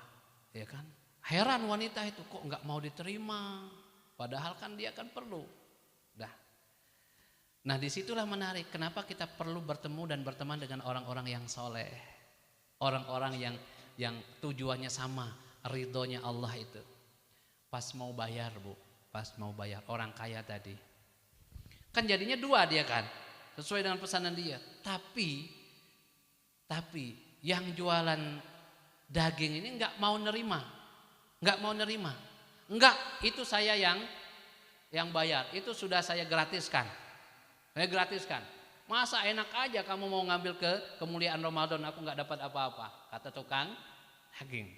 ya kan? Heran wanita itu kok enggak mau diterima. Padahal kan dia kan perlu. Dah. Nah disitulah menarik. Kenapa kita perlu bertemu dan berteman dengan orang-orang yang soleh. Orang-orang yang tujuannya sama. Ridhonya Allah itu. Pas mau bayar Bu. Pas mau bayar. Orang kaya tadi. Kan jadinya dua dia kan. Sesuai dengan pesanan dia. Tapi yang jualan daging ini enggak mau nerima. Enggak, itu saya yang bayar. Itu sudah saya gratiskan. Masa enak aja kamu mau ngambil ke kemuliaan Ramadan, aku enggak dapat apa-apa. Kata tukang daging.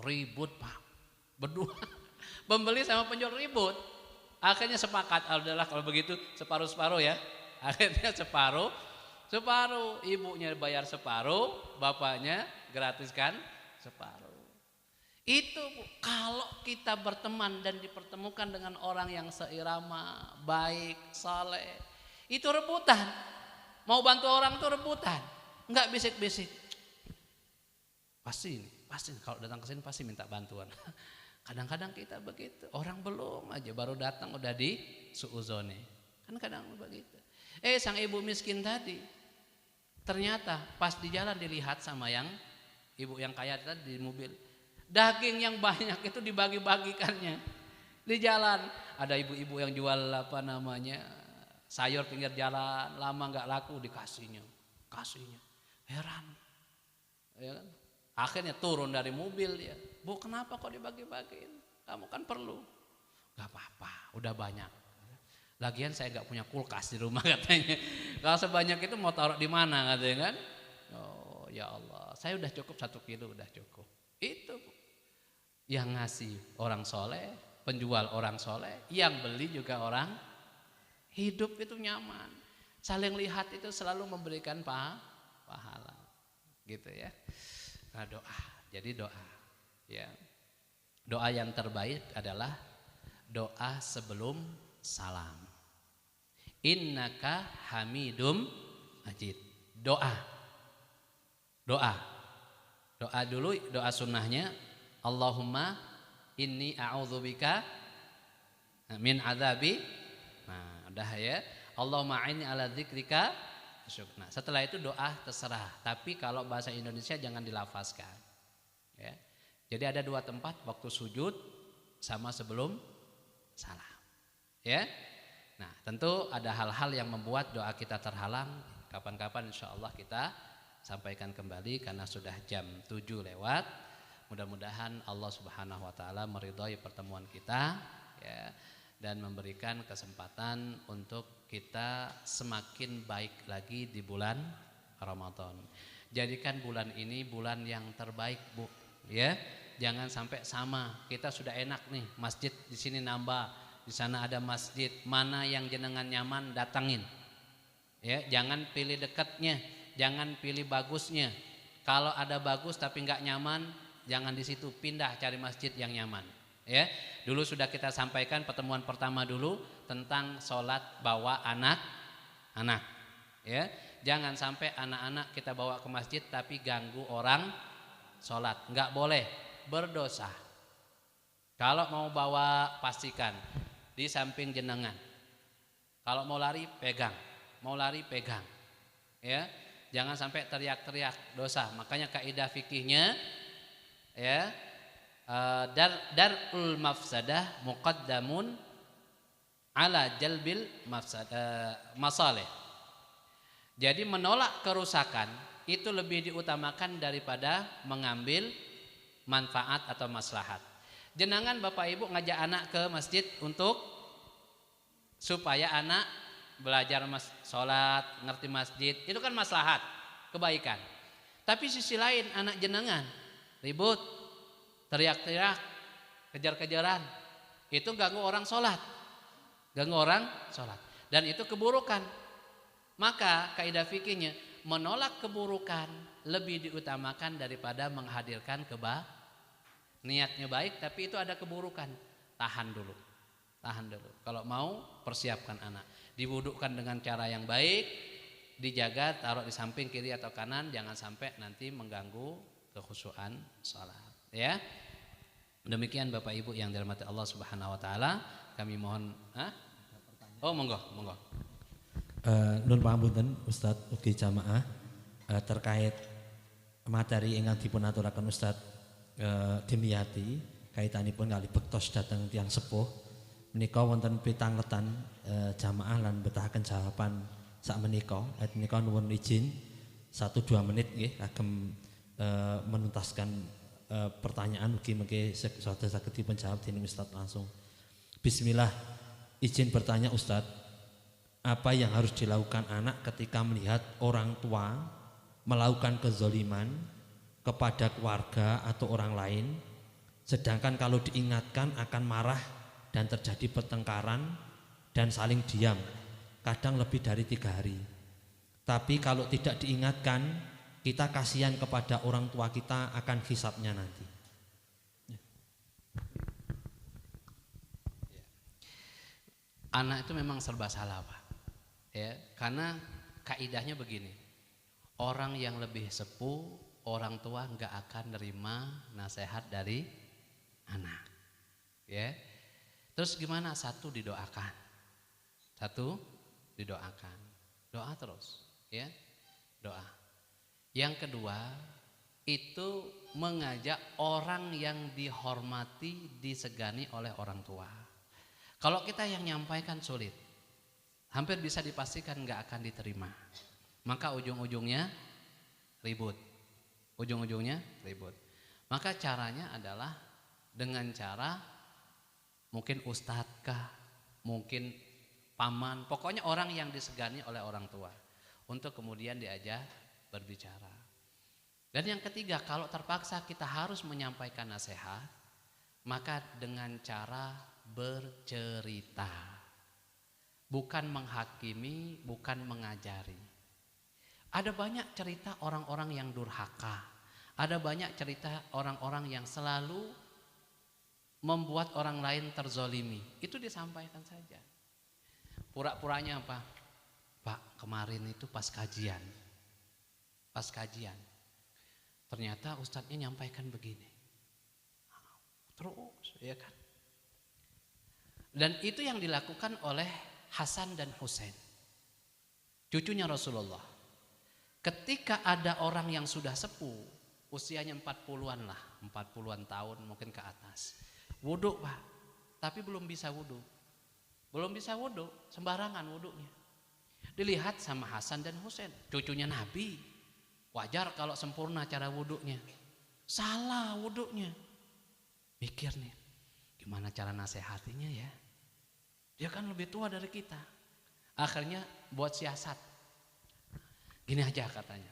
Ribut Pak. Berdua. Pembeli sama penjual ribut. Akhirnya sepakat, adalah kalau begitu separuh-separuh ya. Akhirnya separuh. Ibunya bayar separuh, bapaknya gratiskan separuh. Itu kalau kita berteman dan dipertemukan dengan orang yang seirama, baik, saleh, itu rebutan. Mau bantu orang itu rebutan, enggak bisik-bisik. Pasti kalau datang ke sini pasti minta bantuan. Kadang-kadang kita begitu, orang belum aja baru datang udah di suuzone. Kan kadang begitu. Sang ibu miskin tadi ternyata pas di jalan dilihat sama yang ibu yang kaya tadi di mobil. Daging yang banyak itu dibagi-bagikannya di jalan. Ada ibu-ibu yang jual sayur pinggir jalan, lama nggak laku kasihnya. Heran, ya kan? Akhirnya turun dari mobil ya. Bu, kenapa kok dibagi-bagiin? Kamu kan perlu. Gak apa-apa, udah banyak. Lagian saya nggak punya kulkas di rumah katanya. Kalau sebanyak itu mau taruh di mana katanya kan? Oh ya Allah, saya udah cukup 1 kilo udah cukup. Itu yang ngasih orang soleh, penjual orang soleh, yang beli juga orang. Hidup itu nyaman, saling lihat itu selalu memberikan pahala, gitu ya. Nah jadi doa, ya. Doa yang terbaik adalah doa sebelum salam. Innaka hamidum majid. Doa dulu, doa sunnahnya. Allahumma inni a'udzubika min adzabi. Nah, udah ya. Allahumma inni ala dzikrika. Nah, setelah itu doa terserah. Tapi kalau bahasa Indonesia jangan dilafazkan. Ya. Jadi ada 2 tempat, waktu sujud sama sebelum salam. Ya. Nah, tentu ada hal-hal yang membuat doa kita terhalang. Kapan-kapan insyaallah kita sampaikan kembali karena sudah jam 7 lewat. Mudah-mudahan Allah Subhanahu wa taala meridhai pertemuan kita ya, dan memberikan kesempatan untuk kita semakin baik lagi di bulan Ramadan. Jadikan bulan ini bulan yang terbaik, Bu, ya. Jangan sampai sama. Kita sudah enak nih, masjid di sini nambah, di sana ada masjid, mana yang jenengan nyaman datangin. Ya, jangan pilih dekatnya, jangan pilih bagusnya. Kalau ada bagus tapi enggak nyaman, jangan di situ, pindah cari masjid yang nyaman. Ya, dulu sudah kita sampaikan pertemuan pertama dulu tentang sholat bawa anak-anak. Ya, jangan sampai anak-anak kita bawa ke masjid tapi ganggu orang sholat, nggak boleh, berdosa. Kalau mau bawa pastikan di samping jenengan. Kalau mau lari pegang, ya, jangan sampai teriak-teriak, dosa. Makanya kaidah fikihnya ya, darul mafsadah muqaddamun ala jalbil masalih. Jadi menolak kerusakan itu lebih diutamakan daripada mengambil manfaat atau maslahat. Jenengan Bapak Ibu ngajak anak ke masjid untuk supaya anak belajar sholat, ngerti masjid, itu kan maslahat, kebaikan. Tapi sisi lain anak jenengan ribut, teriak-teriak, kejar-kejaran, itu ganggu orang sholat. Ganggu orang sholat. Dan itu keburukan. Maka kaidah fikihnya menolak keburukan lebih diutamakan daripada menghadirkan niatnya baik tapi itu ada keburukan. Tahan dulu. Kalau mau persiapkan anak. Diwudukkan dengan cara yang baik, dijaga, taruh di samping kiri atau kanan, jangan sampai nanti mengganggu kekhusyuan sholat. Ya. Demikian Bapak Ibu yang dirahmati Allah Subhanahu wa taala, kami mohon Oh, monggo. Nun pangapunten Ustadz ugi jamaah terkait materi ingkang dipun aturaken Ustadz Dimyati kaitanipun kali bektos dhateng tiyang sepuh menika wonten pitangketan jamaah lan betahaken jawaban sakmenika. Menika nuwun izin 1-2 menit nggih kagem menuntaskan pertanyaan ugi mengke saged dipun jawab dening Ustadz langsung. Bismillah, izin bertanya Ustadz, apa yang harus dilakukan anak ketika melihat orang tua melakukan kezoliman kepada keluarga atau orang lain, sedangkan kalau diingatkan akan marah dan terjadi pertengkaran dan saling diam, kadang lebih dari 3 hari. Tapi kalau tidak diingatkan, kita kasihan kepada orang tua kita akan hisabnya nanti. Anak itu memang serba salah, Pak. Ya, karena kaidahnya begini. Orang yang lebih sepuh, orang tua enggak akan nerima nasihat dari anak. Ya. Terus gimana? 1 didoakan. Doa terus, ya. Doa. Yang kedua, itu mengajak orang yang dihormati, disegani oleh orang tua. Kalau kita yang nyampaikan sulit, hampir bisa dipastikan nggak akan diterima. Maka ujung-ujungnya ribut. Maka caranya adalah dengan cara mungkin ustadz kah, mungkin paman, pokoknya orang yang disegani oleh orang tua untuk kemudian diajak berbicara. Dan yang ketiga, kalau terpaksa kita harus menyampaikan nasihat, maka dengan cara bercerita. Bukan menghakimi, bukan mengajari. Ada banyak cerita orang-orang yang durhaka. Ada banyak cerita orang-orang yang selalu membuat orang lain terzolimi. Itu disampaikan saja. Pura-puranya apa? Pak, kemarin itu pas kajian. Ternyata ustadznya nyampaikan begini. Terus, ya kan? Dan itu yang dilakukan oleh Hasan dan Husain, cucunya Rasulullah. Ketika ada orang yang sudah sepuh, usianya 40-an lah, 40-an tahun mungkin ke atas, wudhu Pak, tapi belum bisa wudhu, sembarangan wudhunya. Dilihat sama Hasan dan Husain, cucunya Nabi, wajar kalau sempurna cara wudhunya, salah wudhunya. Mikir nih, gimana cara nasihatinya ya? Dia kan lebih tua dari kita. Akhirnya buat siasat. Gini aja katanya.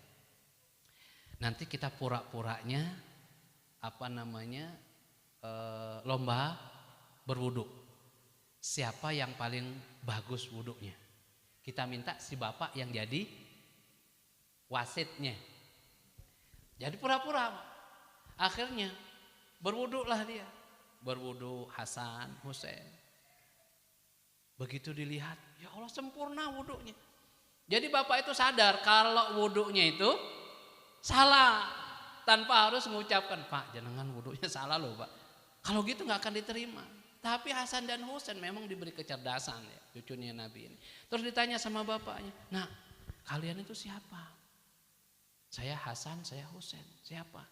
Nanti kita pura-puranya lomba berwudu. Siapa yang paling bagus wudunya? Kita minta si bapak yang jadi wasitnya. Jadi pura-pura. Akhirnya berwudulah dia. Berwudu Hasan, Husain. Begitu dilihat, ya Allah sempurna wudhunya. Jadi bapak itu sadar kalau wudhunya itu salah. Tanpa harus mengucapkan, Pak jenengan wudhunya salah loh Pak. Kalau gitu gak akan diterima. Tapi Hasan dan Husain memang diberi kecerdasan ya, cucunya Nabi ini. Terus ditanya sama bapaknya, nah kalian itu siapa? Saya Hasan, saya Husain. Siapa?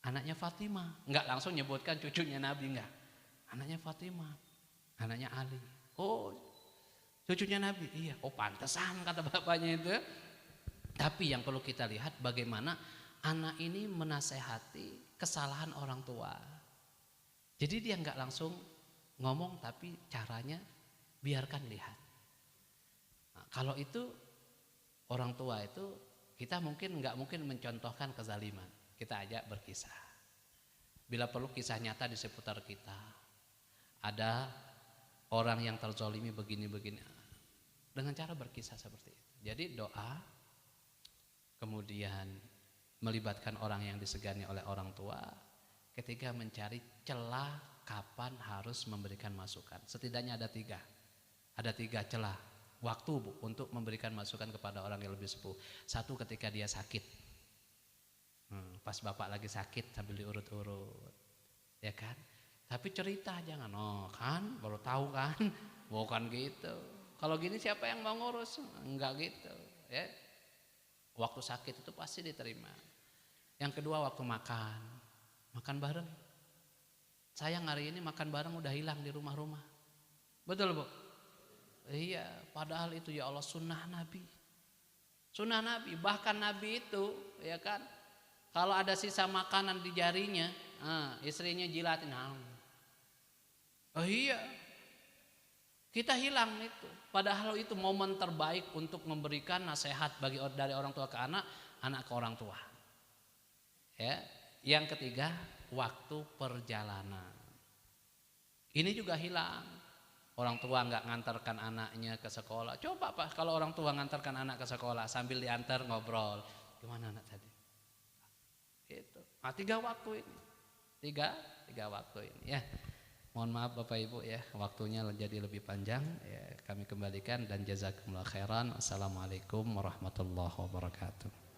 Anaknya Fatimah. Enggak langsung nyebutkan cucunya Nabi, enggak. Anaknya Fatimah, anaknya Ali. Oh, cucunya Nabi. Iya. Oh, pantesan kata bapaknya itu. Tapi yang perlu kita lihat bagaimana anak ini menasehati kesalahan orang tua. Jadi dia nggak langsung ngomong, tapi caranya biarkan lihat. Nah, kalau itu orang tua itu Kita nggak mungkin mencontohkan kezaliman. Kita ajak berkisah. Bila perlu kisah nyata di seputar kita. Ada orang yang terzolimi begini-begini. Dengan cara berkisah seperti itu. Jadi doa, kemudian melibatkan orang yang disegani oleh orang tua. Ketiga, mencari celah kapan harus memberikan masukan. Setidaknya ada tiga. Ada tiga celah waktu untuk memberikan masukan kepada orang yang lebih sepuh. Satu, ketika dia sakit. Pas bapak lagi sakit sambil diurut-urut. Ya kan? Tapi cerita jangan, oh kan baru tahu kan. Bukan gitu. Kalau gini siapa yang mau ngurus? Enggak gitu. Ya. Waktu sakit itu pasti diterima. Yang kedua, waktu makan. Makan bareng. Sayang hari ini makan bareng udah hilang di rumah-rumah. Betul Bu? Iya, padahal itu ya Allah sunnah Nabi. Sunnah Nabi, bahkan Nabi itu ya kan, kalau ada sisa makanan di jarinya, istrinya jilatin. Oh iya, kita hilang itu. Padahal itu momen terbaik untuk memberikan nasihat dari orang tua ke anak, anak ke orang tua. Ya, yang ketiga, waktu perjalanan. Ini juga hilang. Orang tua nggak ngantarkan anaknya ke sekolah. Coba Pak, kalau orang tua ngantarkan anak ke sekolah sambil diantar ngobrol, gimana anak tadi? Itu. Nah, tiga waktu ini, tiga waktu ini. Ya, mohon maaf Bapak Ibu ya, waktunya jadi lebih panjang. Ya, kami kembalikan dan jazakumullah khairan. Assalamualaikum warahmatullahi wabarakatuh.